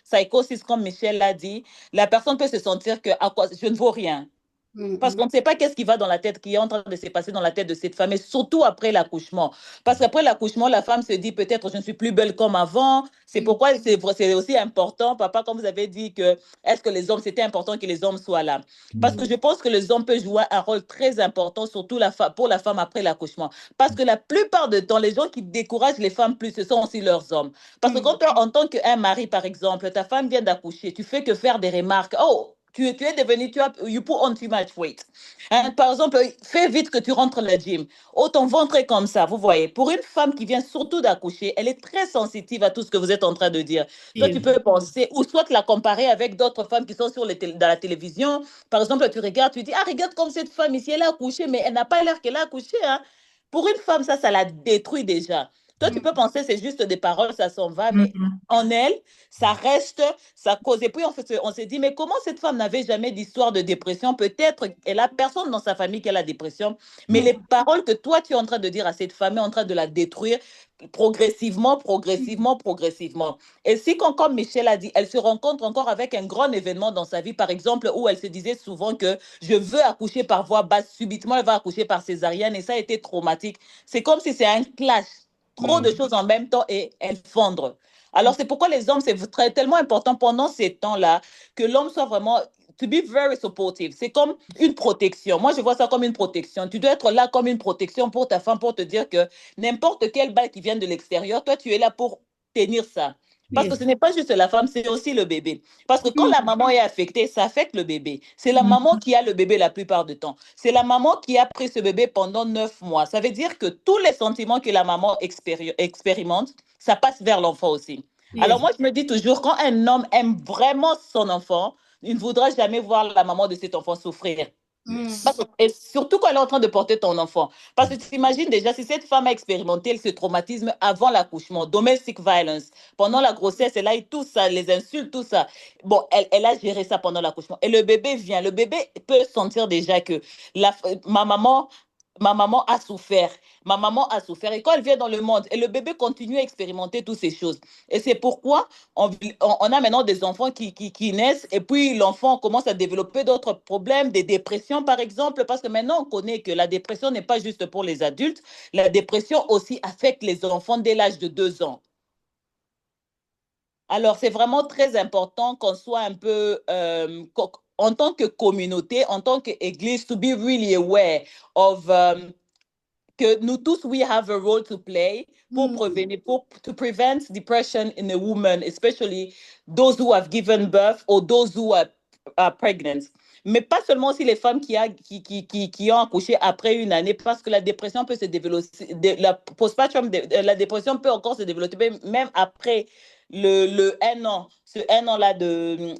psychosis comme Michel l'a dit, la personne peut se sentir que à quoi je ne vaux rien. Parce qu'on ne sait pas qu'est-ce qui va dans la tête, qui est en train de se passer dans la tête de cette femme, et surtout après l'accouchement. Parce qu'après l'accouchement, la femme se dit peut-être je ne suis plus belle comme avant. C'est pourquoi c'est aussi important, papa, comme vous avez dit, que est-ce que les hommes, c'était important que les hommes soient là. Parce que je pense que les hommes peuvent jouer un rôle très important, surtout pour la femme après l'accouchement. Parce que la plupart du temps, les gens qui découragent les femmes plus, ce sont aussi leurs hommes. Parce que quand toi, en tant qu'un mari, par exemple, ta femme vient d'accoucher, tu fais que faire des remarques. Oh, tu es devenu, you put on too much weight. Hein, par exemple, fais vite que tu rentres le gym. Oh, ton ventre est comme ça, vous voyez. Pour une femme qui vient surtout d'accoucher, elle est très sensitive à tout ce que vous êtes en train de dire. Toi, tu peux penser, ou soit la comparer avec d'autres femmes qui sont dans la télévision. Par exemple, tu regardes, tu dis, ah, regarde comme cette femme ici, elle a accouché, mais elle n'a pas l'air qu'elle a accouché. Hein. Pour une femme, ça la détruit déjà. Toi, tu peux penser c'est juste des paroles, ça s'en va, mais en elle, ça reste, ça cause. Et puis, on s'est dit, mais comment cette femme n'avait jamais d'histoire de dépression? Peut-être elle a personne dans sa famille qui a la dépression, mais les paroles que toi, tu es en train de dire à cette femme est en train de la détruire progressivement, progressivement, progressivement. Et si, comme Michel a dit, elle se rencontre encore avec un grand événement dans sa vie, par exemple, où elle se disait souvent que je veux accoucher par voie basse, subitement, elle va accoucher par césarienne, et ça a été traumatique. C'est comme si c'est un clash trop de choses en même temps et elles fondre. Alors, c'est pourquoi les hommes, c'est tellement important pendant ces temps-là que l'homme soit vraiment to be very supportive. C'est comme une protection. Moi, je vois ça comme une protection. Tu dois être là comme une protection pour ta femme, pour te dire que n'importe quelle balle qui vient de l'extérieur, toi, tu es là pour tenir ça. Parce que ce n'est pas juste la femme, c'est aussi le bébé. Parce que quand la maman est affectée, ça affecte le bébé. C'est la maman qui a le bébé la plupart du temps. C'est la maman qui a pris ce bébé pendant 9 mois. Ça veut dire que tous les sentiments que la maman expérimente, ça passe vers l'enfant aussi. Alors moi, je me dis toujours, quand un homme aime vraiment son enfant, il ne voudra jamais voir la maman de cet enfant souffrir. Et surtout quand elle est en train de porter ton enfant. Parce que tu t'imagines déjà, si cette femme a expérimenté ce traumatisme avant l'accouchement, domestic violence, pendant la grossesse, elle a eu tout ça, les insultes, tout ça. Bon, elle a géré ça pendant l'accouchement. Et le bébé vient. Le bébé peut sentir déjà que ma maman a souffert. Ma maman a souffert. Et quand elle vient dans le monde, et le bébé continue à expérimenter toutes ces choses. Et c'est pourquoi on a maintenant des enfants qui naissent et puis l'enfant commence à développer d'autres problèmes, des dépressions par exemple, parce que maintenant on connaît que la dépression n'est pas juste pour les adultes, la dépression aussi affecte les enfants dès l'âge de 2 ans. Alors c'est vraiment très important qu'on soit un peu, en tant que communauté, en tant qu'église, to be really aware of que nous tous, we have a role to play pour prévenir, to prevent depression in a woman, especially those who have given birth or those who are pregnant. Mais pas seulement aussi les femmes qui ont accouché après une année, parce que la dépression peut se développer, la postpartum, la dépression peut encore se développer même après le 1 an, ce 1 an-là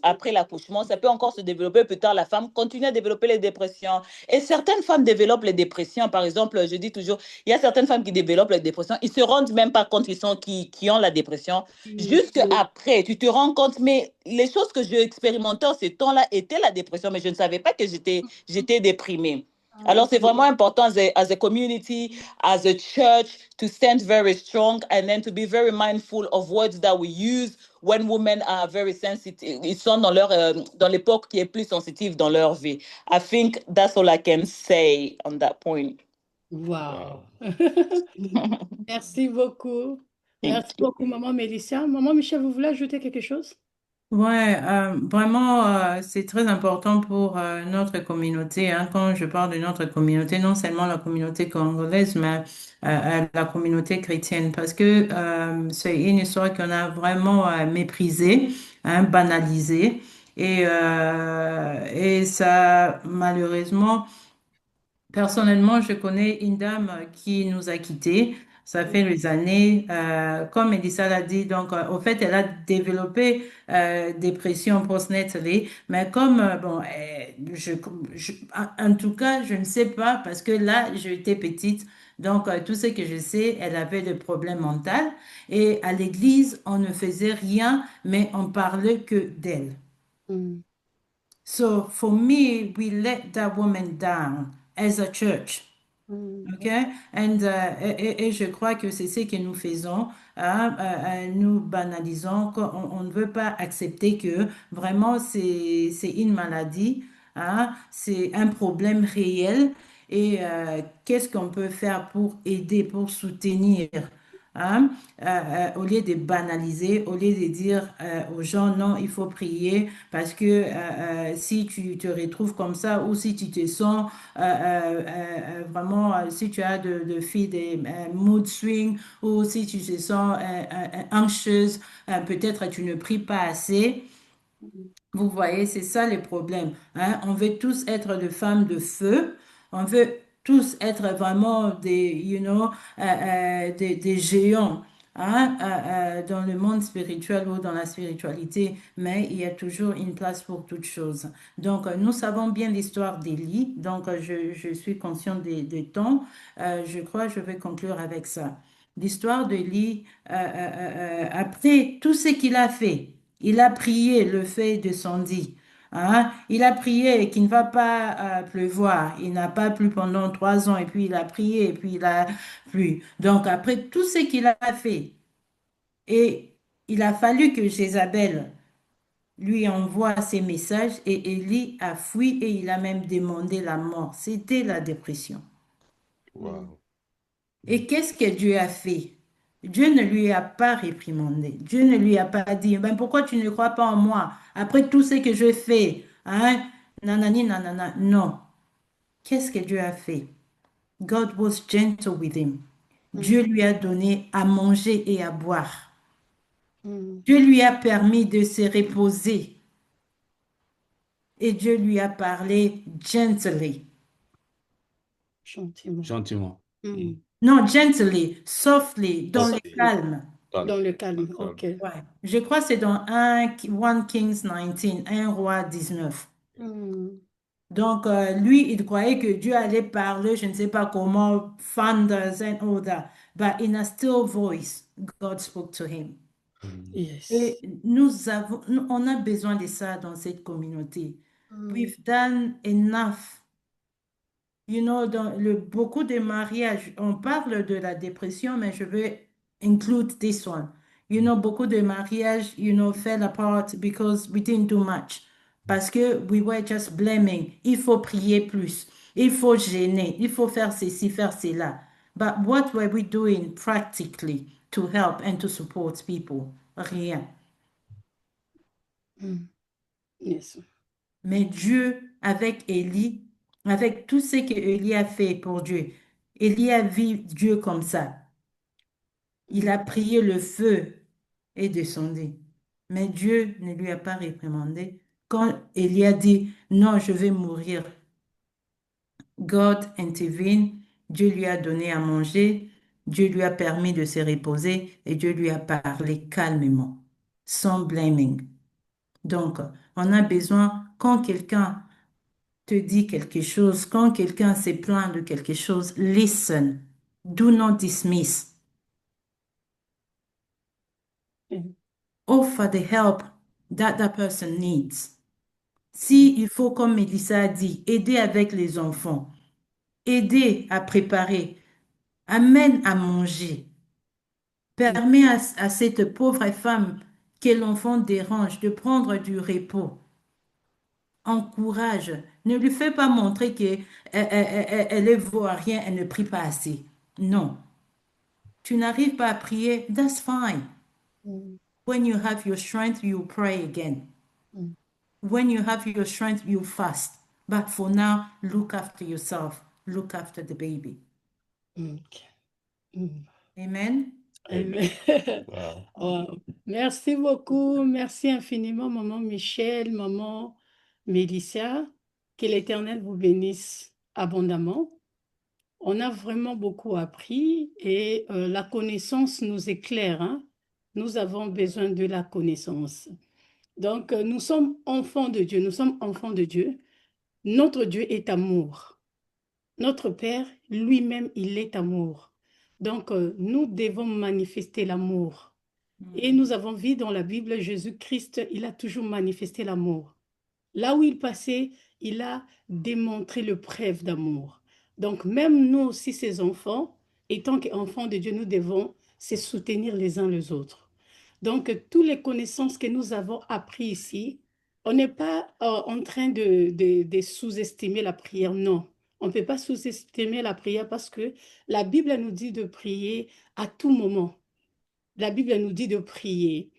après l'accouchement, ça peut encore se développer plus tard. La femme continue à développer les dépressions. Et certaines femmes développent les dépressions. Par exemple, je dis toujours, il y a certaines femmes qui développent les dépressions. Ils ne se rendent même pas compte qui ont la dépression. Jusque après, tu te rends compte, mais les choses que j'ai expérimentées en ces temps-là étaient la dépression, mais je ne savais pas que j'étais déprimée. Alors, c'est vraiment important as a community, as a church, to stand very strong and then to be very mindful of words that we use when women are very sensitive. Ils sont dans l'époque qui est plus sensitive dans leur vie. I think that's all I can say on that point. Wow. Merci beaucoup. Merci beaucoup, Maman Mélissia. Maman Michel, vous voulez ajouter quelque chose? Ouais, vraiment, c'est très important pour notre communauté. Hein. Quand je parle de notre communauté, non seulement la communauté congolaise, mais la communauté chrétienne, parce que c'est une histoire qu'on a vraiment méprisée, hein, banalisée, et ça, malheureusement, personnellement, je connais une dame qui nous a quittés. Ça fait des années, comme Melissa l'a dit, donc au fait, elle a développé dépression postnatally, mais comme, bon, en tout cas, je ne sais pas, parce que là, j'étais petite, donc tout ce que je sais, elle avait des problèmes mentaux, et à l'église, on ne faisait rien, mais on parlait que d'elle. Mm. So for me, we let that woman down as a church. Mm. OK? Et je crois que c'est ce que nous faisons. Hein, nous banalisons, on ne veut pas accepter que vraiment c'est une maladie, hein, c'est un problème réel. Et qu'est-ce qu'on peut faire pour aider, pour soutenir? Hein? Au lieu de banaliser, au lieu de dire aux gens, non, il faut prier parce que si tu te retrouves comme ça ou si tu te sens vraiment, si tu as des mood swings ou si tu te sens anxieuse, peut-être tu ne pries pas assez. Vous voyez, c'est ça le problème. Hein. On veut tous être des femmes de feu. On veut tous être vraiment des géants. Hein, dans le monde spirituel ou dans la spiritualité, mais il y a toujours une place pour toute chose. Donc, nous savons bien l'histoire d'Élie, donc je suis consciente des temps. Je crois que je vais conclure avec ça. L'histoire d'Élie, après tout ce qu'il a fait, il a prié, le feu descendit. Hein? Il a prié qu'il ne va pas pleuvoir. Il n'a pas plu pendant 3 ans et puis il a prié et puis il a plu. Donc après tout ce qu'il a fait, et il a fallu que Jézabel lui envoie ses messages et Élie a fui et il a même demandé la mort. C'était la dépression. Wow. Et qu'est-ce que Dieu a fait? Dieu ne lui a pas réprimandé. Dieu ne lui a pas dit, ben pourquoi tu ne crois pas en moi? Après tout ce que je fais, hein? Nanani, nanana. Non. Qu'est-ce que Dieu a fait? God was gentle with him. Dieu Mm. lui a donné à manger et à boire. Mm. Dieu lui a permis de se reposer. Et Dieu lui a parlé gently. Gentiment. Gentiment. Mm. Non, gently, softly, dans le Softly. calme. Calme. Dans le calme, Calme. ok. Ouais. Je crois que c'est dans 1 Kings 19, 1 roi 19. Mm. Donc, lui, il croyait que Dieu allait parler, je ne sais pas comment, thunders and all that. But in a still voice, God spoke to him. Et Yes. on a besoin de ça dans cette communauté. Mm. We've done enough. Dans beaucoup de mariages, on parle de la dépression, mais je veux include this one. Beaucoup de mariages, fell apart because we didn't do much. Parce que we were just blaming. Il faut prier plus. Il faut gêner. Il faut faire ceci, faire cela. But what were we doing practically to help and to support people? Rien. Mm. Yes. Mais Dieu, avec Élie, avec tout ce que Élie a fait pour Dieu, Élie a vu Dieu comme ça. Il a prié, le feu est descendu. Mais Dieu ne lui a pas réprimandé. Quand Élie a dit, non, je vais mourir, God intervene, Dieu lui a donné à manger, Dieu lui a permis de se reposer et Dieu lui a parlé calmement, sans blaming. Donc, on a besoin, quand quelqu'un te dit quelque chose, quand quelqu'un se plaint de quelque chose, listen. Do not dismiss. Mm. Offer the help that that person needs. Si il faut, comme Mélissa a dit, aider avec les enfants, aider à préparer, amène à manger, permet à cette pauvre femme que l'enfant dérange de prendre du repos. Encourage. Ne lui fais pas montrer qu'elle elle est rien, elle ne prie pas assez. Non. Tu n'arrives pas à prier, that's fine. Mm. When you have your strength, you pray again. Mm. When you have your strength, you fast. But for now, look after yourself. Look after the baby. Ok. Mm. Amen. Amen. Wow. Wow. Merci beaucoup. Merci infiniment, maman Michel, maman Mélissa. Que l'Éternel vous bénisse abondamment. On a vraiment beaucoup appris et la connaissance nous éclaire, hein. Nous avons besoin de la connaissance. Donc, nous sommes enfants de Dieu, nous sommes enfants de Dieu. Notre Dieu est amour. Notre Père, lui-même, il est amour. Donc, nous devons manifester l'amour. Et nous avons vu dans la Bible, Jésus-Christ, il a toujours manifesté l'amour. Là où il passait, il a démontré le preuve d'amour. Donc, même nous aussi, ces enfants, étant qu'enfants de Dieu, nous devons se soutenir les uns les autres. Donc, toutes les connaissances que nous avons apprises ici, on n'est pas en train de sous-estimer la prière, non. On ne peut pas sous-estimer la prière parce que la Bible nous dit de prier à tout moment. La Bible nous dit de prier.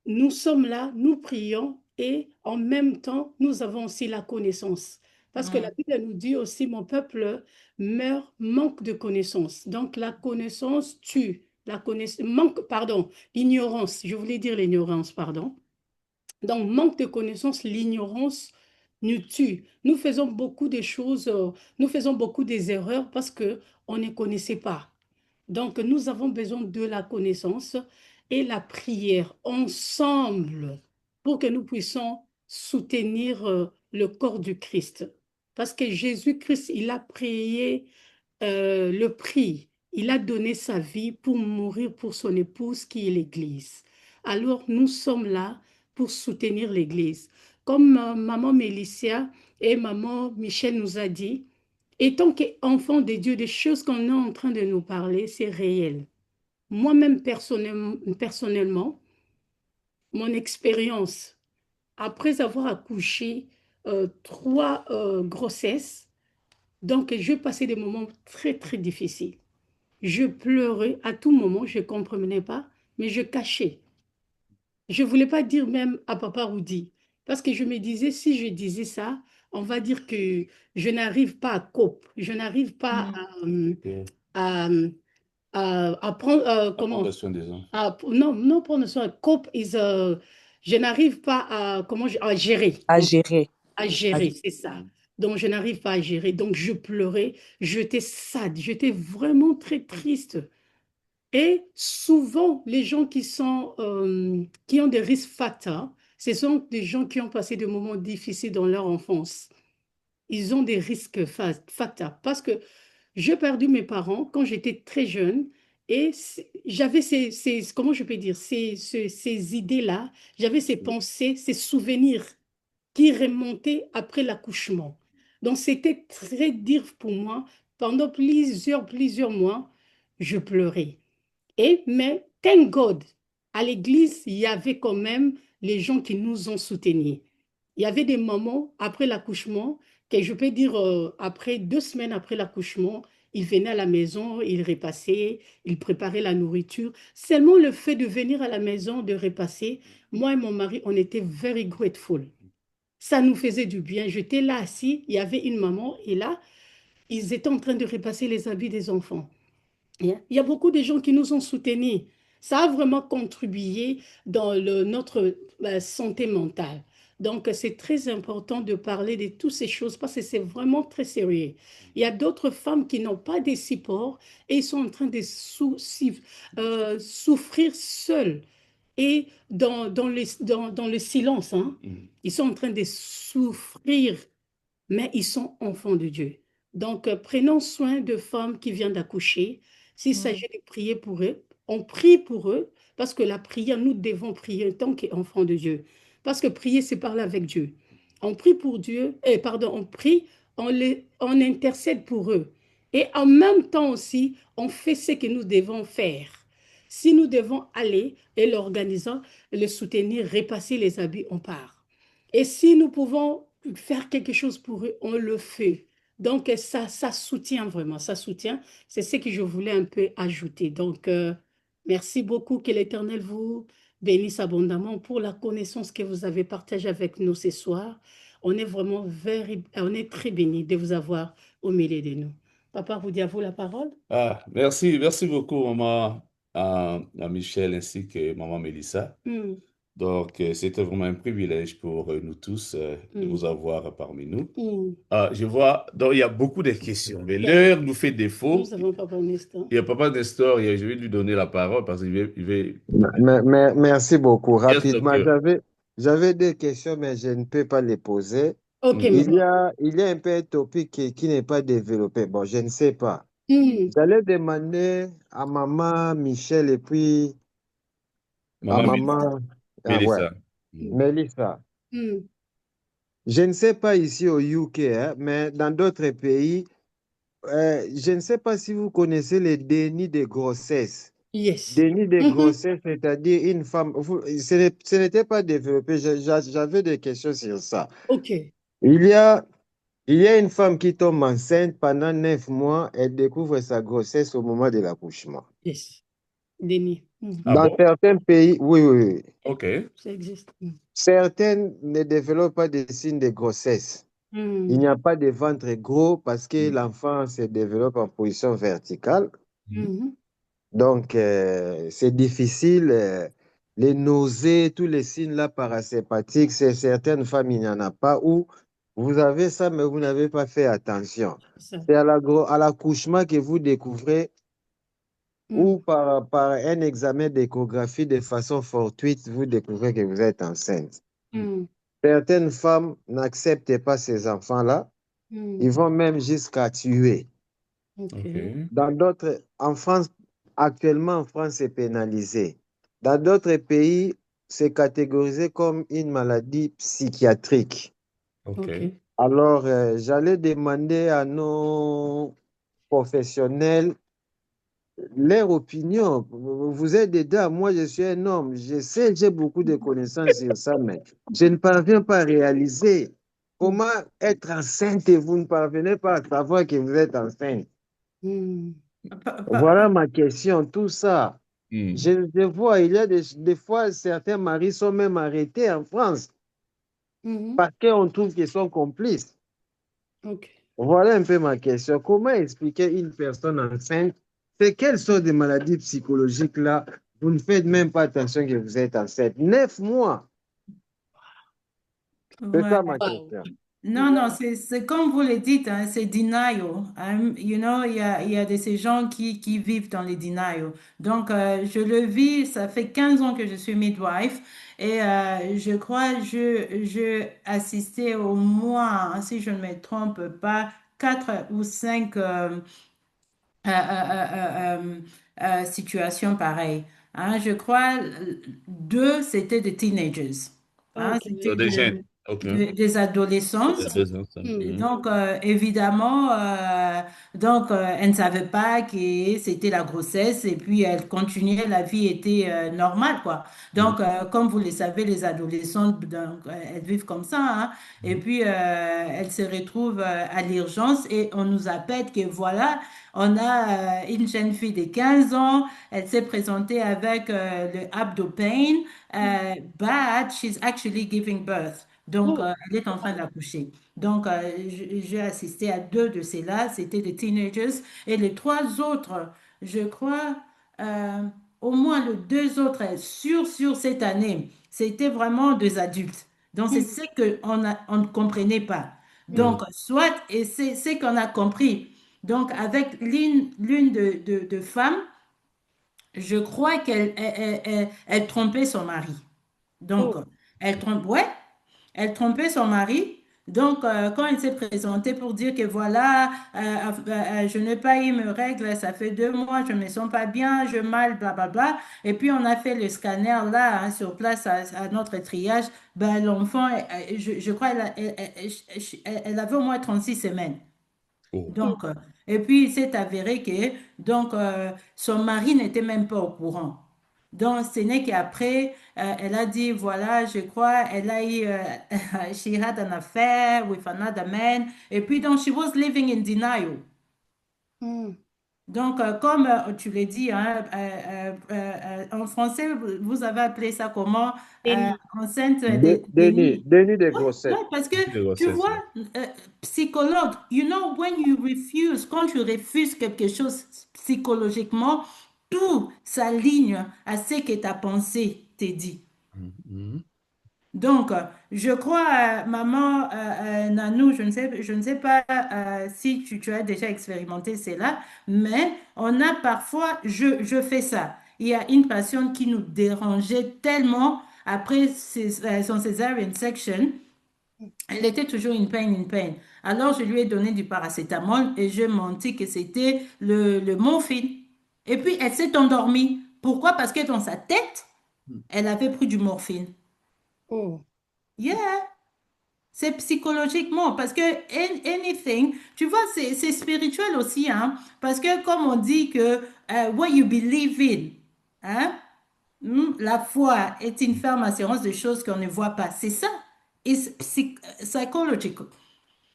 Nous sommes là, nous prions et en même temps, nous avons aussi la connaissance. Parce que la Bible nous dit aussi, mon peuple meurt, manque de connaissance. Donc la connaissance tue. La connaissance, manque, pardon, ignorance. Je voulais dire l'ignorance, pardon. Donc manque de connaissance, l'ignorance nous tue. Nous faisons beaucoup de choses, nous faisons beaucoup des erreurs parce que on ne connaissait pas. Donc, nous avons besoin de la connaissance et la prière ensemble pour que nous puissions soutenir le corps du Christ. Parce que Jésus-Christ, il a payé le prix. Il a donné sa vie pour mourir pour son épouse qui est l'Église. Alors, nous sommes là pour soutenir l'Église. Comme maman Mélicia et maman Michel nous a dit, étant qu'enfants de Dieu, des choses qu'on est en train de nous parler, c'est réel. Moi-même, personnellement, mon expérience, après avoir accouché 3 grossesses, donc je passais des moments très, très difficiles. Je pleurais à tout moment, je ne comprenais pas, mais je cachais. Je ne voulais pas dire même à papa Rudy, parce que je me disais, si je disais ça, on va dire que je n'arrive pas à cope, je n'arrive pas Ok. à, à prendre, À comment, prendre soin des enfants. non, non prendre soin, cope is, je n'arrive pas à, à gérer, À voilà, gérer. à gérer, c'est ça. Donc, je n'arrive pas à gérer. Donc, je pleurais, j'étais sad, j'étais vraiment très triste. Et souvent, les gens qui ont des risques facteurs, ce sont des gens qui ont passé des moments difficiles dans leur enfance. Ils ont des risques facteurs. Parce que j'ai perdu mes parents quand j'étais très jeune et j'avais comment je peux dire, ces idées-là, j'avais ces pensées, ces souvenirs qui remontaient après l'accouchement. Donc, c'était très dur pour moi. Pendant plusieurs mois, je pleurais. Mais, thank God, à l'église, il y avait quand même les gens qui nous ont soutenus. Il y avait des moments après l'accouchement, que je peux dire, après 2 semaines après l'accouchement, ils venaient à la maison, ils repassaient, ils préparaient la nourriture. Seulement le fait de venir à la maison, de repasser, moi et mon mari, on était very grateful. Ça nous faisait du bien. J'étais là assis, il y avait une maman, et là, ils étaient en train de repasser les habits des enfants. Il y a beaucoup de gens qui nous ont soutenus. Ça a vraiment contribué dans notre santé mentale. Donc, c'est très important de parler de toutes ces choses parce que c'est vraiment très sérieux. Il y a d'autres femmes qui n'ont pas de support et ils sont en train de souffrir seules et dans le silence, hein. Ils sont en train de souffrir mais ils sont enfants de Dieu. Donc, prenons soin de femmes qui viennent d'accoucher. S'il s'agit de prier pour eux, on prie pour eux parce que la prière, nous devons prier en tant qu'enfants de Dieu. Parce que prier, c'est parler avec Dieu. On prie pour Dieu, pardon, on prie, on intercède pour eux. Et en même temps aussi, on fait ce que nous devons faire. Si nous devons aller et l'organisant, le soutenir, repasser les habits, on part. Et si nous pouvons faire quelque chose pour eux, on le fait. Donc, ça soutient vraiment, ça soutient. C'est ce que je voulais un peu ajouter. Donc, merci beaucoup. Que l'Éternel vous bénisse abondamment pour la connaissance que vous avez partagée avec nous ce soir. On est vraiment on est très bénis de vous avoir au milieu de nous. Papa, vous dites à vous la parole. Ah, merci beaucoup, maman Michel ainsi que maman Mélissa. Donc, c'était vraiment un privilège pour nous tous de vous avoir parmi nous. Mm. Je vois, donc il y a beaucoup de questions, mais Ben, l'heure nous fait défaut. nous avons Papa Nestor. Il y a Papa Nestor, je vais lui donner la parole parce qu'il va... Merci beaucoup. Yes, Rapidement, docteur. j'avais des questions, mais je ne peux pas les poser. Ok, Mhm. Il mais y a un peu un topic qui n'est pas développé. Bon, je ne sais pas. Mm. J'allais demander à maman Michel et puis à Maman maman ouais, Mélissa. Mhm. Mélissa. Mm. Je ne sais pas ici au UK, hein, mais dans d'autres pays, je ne sais pas si vous connaissez les dénis de grossesse. Yes. Déni de Mhm. grossesse, c'est-à-dire une femme. Ce n'était pas développé. J'avais des questions sur ça. Ok. Il y a, il y a une femme qui tombe enceinte pendant 9 mois, elle découvre sa grossesse au moment de l'accouchement. Yes. Denis. Mm. Ah Dans bon? certains pays, oui, oui, oui. OK. Ça existe. Mm. Certaines ne développent pas de signes de grossesse. Il n'y Mm. a pas de ventre gros parce que Mhm. l'enfant se développe en position verticale. Mhm. Mhm. Donc, c'est difficile. Les nausées, tous les signes là parasympathiques, c'est certaines femmes, il n'y en a pas. Ou vous avez ça, mais vous n'avez pas fait attention. Ça. C'est à l'accouchement que vous découvrez Mm. ou par un examen d'échographie de façon fortuite, vous découvrez que vous êtes enceinte. Mm. Certaines femmes n'acceptent pas ces enfants-là. Mm. Ils vont même jusqu'à tuer. Ok. OK. Dans d'autres, en France, actuellement en France, c'est pénalisé. Dans d'autres pays, c'est catégorisé comme une maladie psychiatrique. OK. Ok. Alors, j'allais demander à nos professionnels leur opinion. Vous êtes dedans, moi je suis un homme, je sais, j'ai beaucoup de connaissances sur ça, mais je ne parviens pas à réaliser comment être enceinte et vous ne parvenez pas à savoir que vous êtes enceinte. Mm. Voilà ma question, tout ça. Mhm. Je vois, il y a des fois, certains maris sont même arrêtés en France Mhm. parce qu'on trouve qu'ils sont complices. Ok. Voilà un peu ma question. Comment expliquer une personne enceinte? C'est quelles sortes de maladies psychologiques là? Vous ne faites même pas attention que vous êtes enceinte. 9 mois, c'est Ouais. ça ma Wow. question. Non, non, c'est comme vous le dites, hein, c'est denial. You know, il y a de ces gens qui vivent dans les denial. Donc, je le vis, ça fait 15 ans que je suis midwife et je crois je assistais au moins, si je ne me trompe pas, 4 ou 5 situations pareilles. Hein, je crois 2, c'était des teenagers. Hein, Ok. c'était Des jeunes. OK. des adolescents. Il y a 2 ans, ça. Mm. Et Mhm. donc, évidemment, elle ne savait pas que c'était la grossesse et puis elle continuait, la vie était normale, quoi. Mhm. Donc, comme vous le savez, les adolescentes, donc, elles vivent comme ça, hein. Et puis, elles se retrouvent à l'urgence et on nous appelle que voilà, on a une jeune fille de 15 ans, elle s'est présentée avec le abdo pain, but she's actually giving birth. Donc, Oh. elle est en train d'accoucher. Donc, j'ai assisté à 2 de ces-là, c'était des teenagers. Et les 3 autres, je crois, euh, au moins les 2 autres, sur cette année, c'était vraiment des adultes. Donc, c'est Mm. ce on ne comprenait pas. Mhm. Donc, soit, et c'est ce qu'on a compris. Donc, avec l'une de femmes, je crois elle trompait son mari. Donc, Oh. ouais, elle trompait son mari. Donc, quand elle s'est présentée pour dire que voilà, je n'ai pas eu mes règles, ça fait 2 mois, je ne me sens pas bien, je mal, blablabla. Et puis, on a fait le scanner là, hein, sur place à notre triage. Ben, l'enfant, je crois, elle avait au moins 36 semaines. Oh. Donc, et puis il s'est avéré que donc, son mari n'était même pas au courant. Donc, ce n'est qu'après, elle a dit, voilà, je crois, elle a eu, she had an affair with another man. Et puis, donc, she was living in denial. Mm. Donc, comme tu l'as dit, hein, en français, vous avez appelé ça comment? Denis. Enceinte Déni déni. de Ouais, grossesse. ouais, parce que De tu grossesse. vois, euh, psychologue, you know, when you refuse, quand tu refuses quelque chose psychologiquement, tout s'aligne à ce que ta pensée te dit. Mhm. Donc, je crois, maman Nanou, je ne sais pas si tu as déjà expérimenté cela, mais on a parfois, je fais ça. Il y a une patiente qui nous dérangeait tellement après son cesarean section. Elle était toujours in pain. Alors, je lui ai donné du paracétamol et je menti que c'était le morphine. Et puis, elle s'est endormie. Pourquoi? Parce que dans sa tête, elle avait pris du morphine. Oh, Yeah. C'est psychologiquement, parce que anything, tu vois, c'est spirituel aussi, hein, parce que comme on dit que what you believe in, hein, la foi est une ferme assurance de choses qu'on ne voit pas. C'est ça. It's psychological.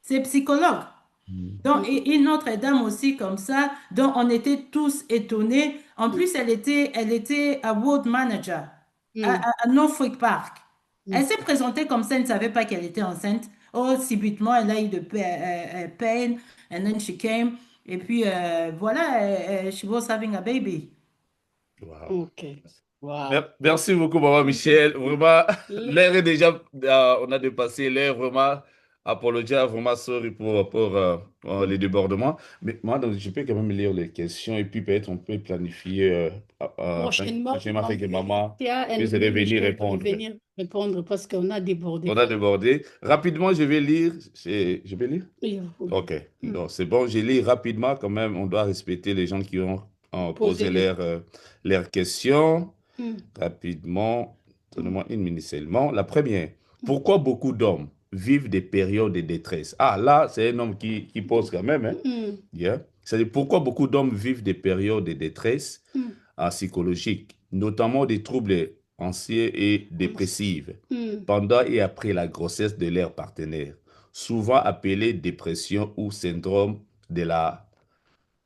C'est psychologue. Donc, mm, et une autre dame aussi comme ça, dont on était tous étonnés. En plus, elle était un ward manager mm, à Norfolk Park. Elle mm. s'est présentée comme ça, elle ne savait pas qu'elle était enceinte. Oh, subitement, elle a eu de pain, and then she came. Et puis, voilà, she was having a baby. Wow. Ok. Wow. Merci beaucoup, maman Michel. Vraiment, Le- l'heure est déjà, on a dépassé l'heure, vraiment. Apologia, vraiment, sorry pour les débordements. Mais moi, donc, je peux quand même lire les questions et puis peut-être on peut planifier Prochainement, prochainement afin que maman puisse oui, revenir Michel peut répondre. venir répondre parce qu'on a débordé. On a débordé. Rapidement, je vais lire. Je vais lire? Oui, oui. Ok, Mm. donc c'est bon, je lis rapidement quand même. On doit respecter les gens qui ont posé Posez les. leurs questions. Mm, Rapidement, mm, donnez-moi une minute seulement. La première, pourquoi beaucoup d'hommes vivent des périodes de détresse? Ah, là, c'est un homme qui pose quand même, hein? mm, Yeah. C'est-à-dire, pourquoi beaucoup d'hommes vivent des périodes de détresse mm, psychologique, notamment des troubles anxieux et mm, dépressifs, mm. pendant et après la grossesse de leur partenaire, souvent appelée dépression ou syndrome de la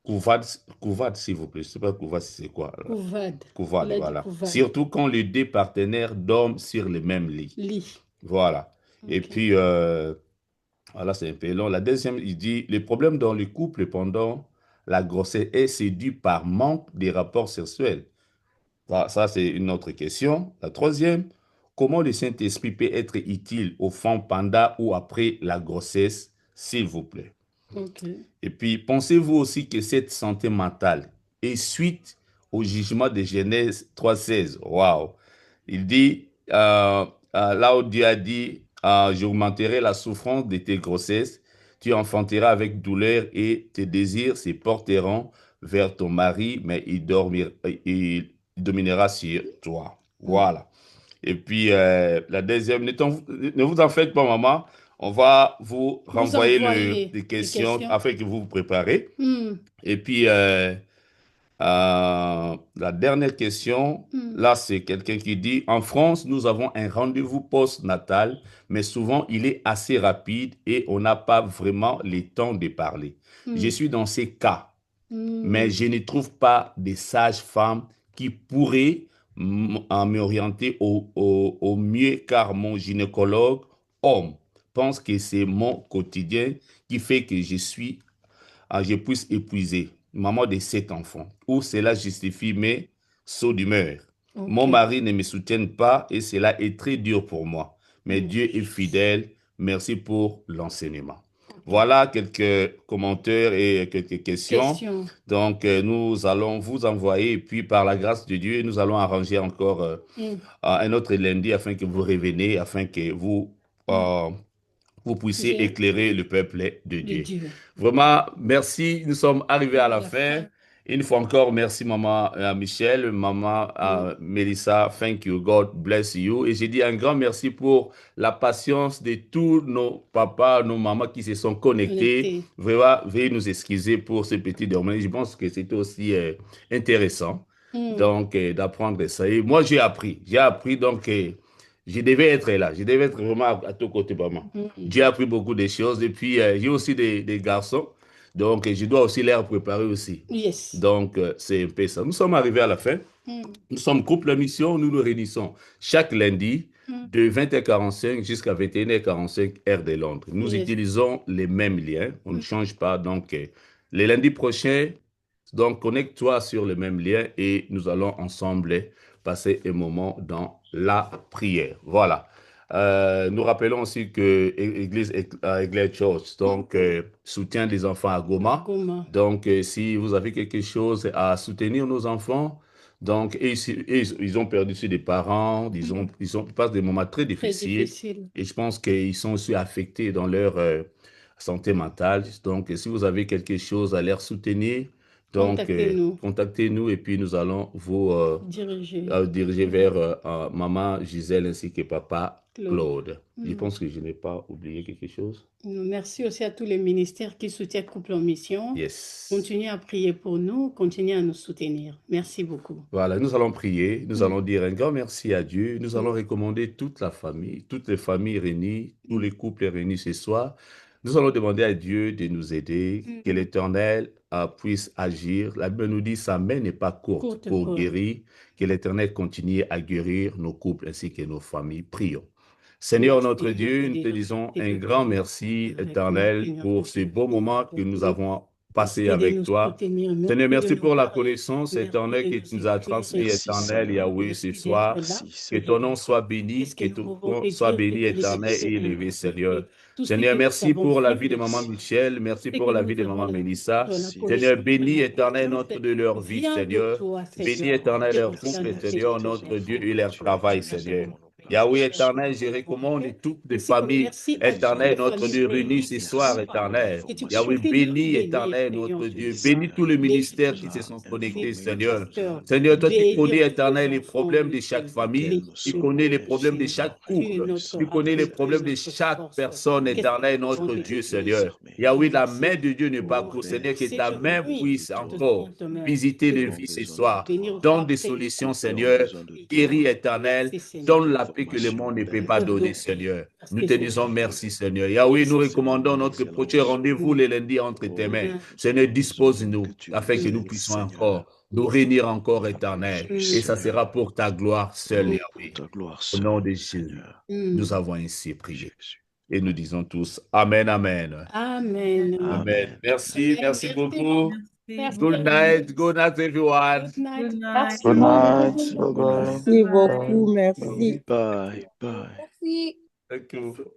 couvade, couvade s'il vous plaît, je ne sais pas couvade, c'est quoi? Couvade. Couvade, Il a dit voilà. couvade. Surtout quand les deux partenaires dorment sur le même lit. Lit. Voilà. Et Ok. puis, voilà, c'est un peu long. La deuxième, il dit, le problème dans le couple pendant la grossesse est dû par manque des rapports sexuels. Ça, c'est une autre question. La troisième, comment le Saint-Esprit peut être utile aux femmes pendant ou après la grossesse, s'il vous plaît? Ok. Et puis, pensez-vous aussi que cette santé mentale est suite au jugement de Genèse 3,16? Waouh! Il dit, là où Dieu a dit, j'augmenterai la souffrance de tes grossesses, tu enfanteras avec douleur et tes désirs se porteront vers ton mari, mais il dominera sur toi. Mm. Voilà. Et puis, la deuxième, ne vous en faites pas, maman. On va vous Vous renvoyer envoyez les les questions questions. afin que vous vous préparez. Mm, Et puis, la dernière question, mm, là, c'est quelqu'un qui dit, en France, nous avons un rendez-vous post-natal, mais souvent, il est assez rapide et on n'a pas vraiment le temps de parler. Je mm, suis dans ces cas, mais mm. je ne trouve pas de sages-femmes qui pourraient m'orienter au mieux car mon gynécologue, homme, pense que c'est mon quotidien qui fait que je puisse épuiser maman de 7 enfants, ou cela justifie mes sauts d'humeur. Mon Ok. mari ne me soutient pas et cela est très dur pour moi. Mais Mm. Dieu est fidèle. Merci pour l'enseignement. Ok. Voilà quelques commentaires et quelques questions. Question. Donc, nous allons vous envoyer et puis par la grâce de Dieu, nous allons arranger encore Mm, un autre lundi afin que vous reveniez, afin que mm. euh, vous puissiez J'ai éclairer le peuple de de Dieu. Dieu. Vraiment, merci. Nous sommes arrivés à la La fin. fin. Une fois encore, merci maman Michel, maman Mm. Melissa. Thank you. God bless you. Et j'ai dit un grand merci pour la patience de tous nos papas, nos mamans qui se sont connectés. Connecté. Vraiment, veuillez nous excuser pour ce petit domaine. Je pense que c'était aussi intéressant Mm, donc d'apprendre ça. Et moi, j'ai appris. J'ai appris donc je devais être là. Je devais être vraiment à ton côté, maman. mm. J'ai appris beaucoup de choses. Et puis, j'ai aussi des garçons. Donc, je dois aussi les préparer aussi. Yes. Donc, c'est un peu ça. Nous sommes arrivés à la fin. Mm, Nous sommes couple la mission. Nous nous réunissons chaque lundi mm. de 20h45 jusqu'à 21h45 heure de Londres. Nous Yes. utilisons les mêmes liens. On ne change pas. Donc, les lundis prochains, donc connecte-toi sur le même lien et nous allons ensemble passer un moment dans la prière. Voilà. Nous rappelons aussi que Église Church donc, soutient des enfants à Goma. Goma. Donc, si vous avez quelque chose à soutenir nos enfants, donc, ils ont perdu aussi des parents, ils passent des moments très Très difficiles. difficile. Et je pense qu'ils sont aussi affectés dans leur santé mentale. Donc, si vous avez quelque chose à leur soutenir, donc, Contactez-nous. contactez-nous et puis nous allons vous Diriger. diriger vers maman Gisèle ainsi que papa Claude. Claude. Je Mm. pense que je n'ai pas oublié quelque chose. Merci aussi à tous les ministères qui soutiennent Couple en Mission. Yes. Continuez à prier pour nous, continuez à nous soutenir. Merci beaucoup. Voilà, nous allons prier, nous allons dire un grand merci à Dieu, nous Mm. allons recommander toute la famille, toutes les familles réunies, tous les couples réunis ce soir. Nous allons demander à Dieu de nous aider, que l'Éternel puisse agir. La Bible nous dit sa main n'est pas courte pour guérir, que l'Éternel continue à guérir nos couples ainsi que nos familles. Prions. Seigneur notre Dieu, nous te disons un grand merci éternel pour ce beau moment que nous avons passé avec toi. Seigneur, merci pour la connaissance éternelle que tu nous as transmise, éternel Yahweh, ce soir. Que ton nom soit béni, que ton nom soit béni, éternel et élevé, Seigneur. Seigneur, merci pour la vie de maman Michel, merci pour la vie de maman Mélissa. Seigneur, bénis éternel notre de leur vie, Seigneur. Bénis éternel leur couple, Seigneur, notre Dieu et leur travail, Seigneur. Yahweh éternel, je recommande toutes les familles éternelles, notre Dieu, réunis ce soir, éternel. Yahweh, bénis éternel, notre Dieu. Bénis tous les ministères qui se sont connectés, Seigneur. Seigneur, toi, tu connais, éternel, les problèmes de chaque famille. Tu connais les problèmes de chaque couple. Tu connais les problèmes de chaque personne, éternel, notre Dieu, Seigneur. Yahweh, la main de Dieu n'est pas courte, Seigneur, que ta main puisse encore visiter les vies ce soir. Donne des solutions, Seigneur. Guéris, éternel. Donne la paix que le monde ne peut pas donner, Seigneur. Nous te disons merci, Seigneur. Yahweh, nous recommandons notre prochain rendez-vous le lundi entre tes mains. Seigneur, dispose-nous afin que nous puissions encore nous réunir encore, éternel. Et ça sera pour ta gloire seule, Yahweh. Au nom de Jésus, nous avons ainsi prié. Et nous disons tous Amen, Amen. Amen. Amen. Merci, merci beaucoup. Merci. Good night, everyone. Good night. Good night. Bye-bye. Merci beaucoup, merci. Bye. Bye. Merci. Thank you.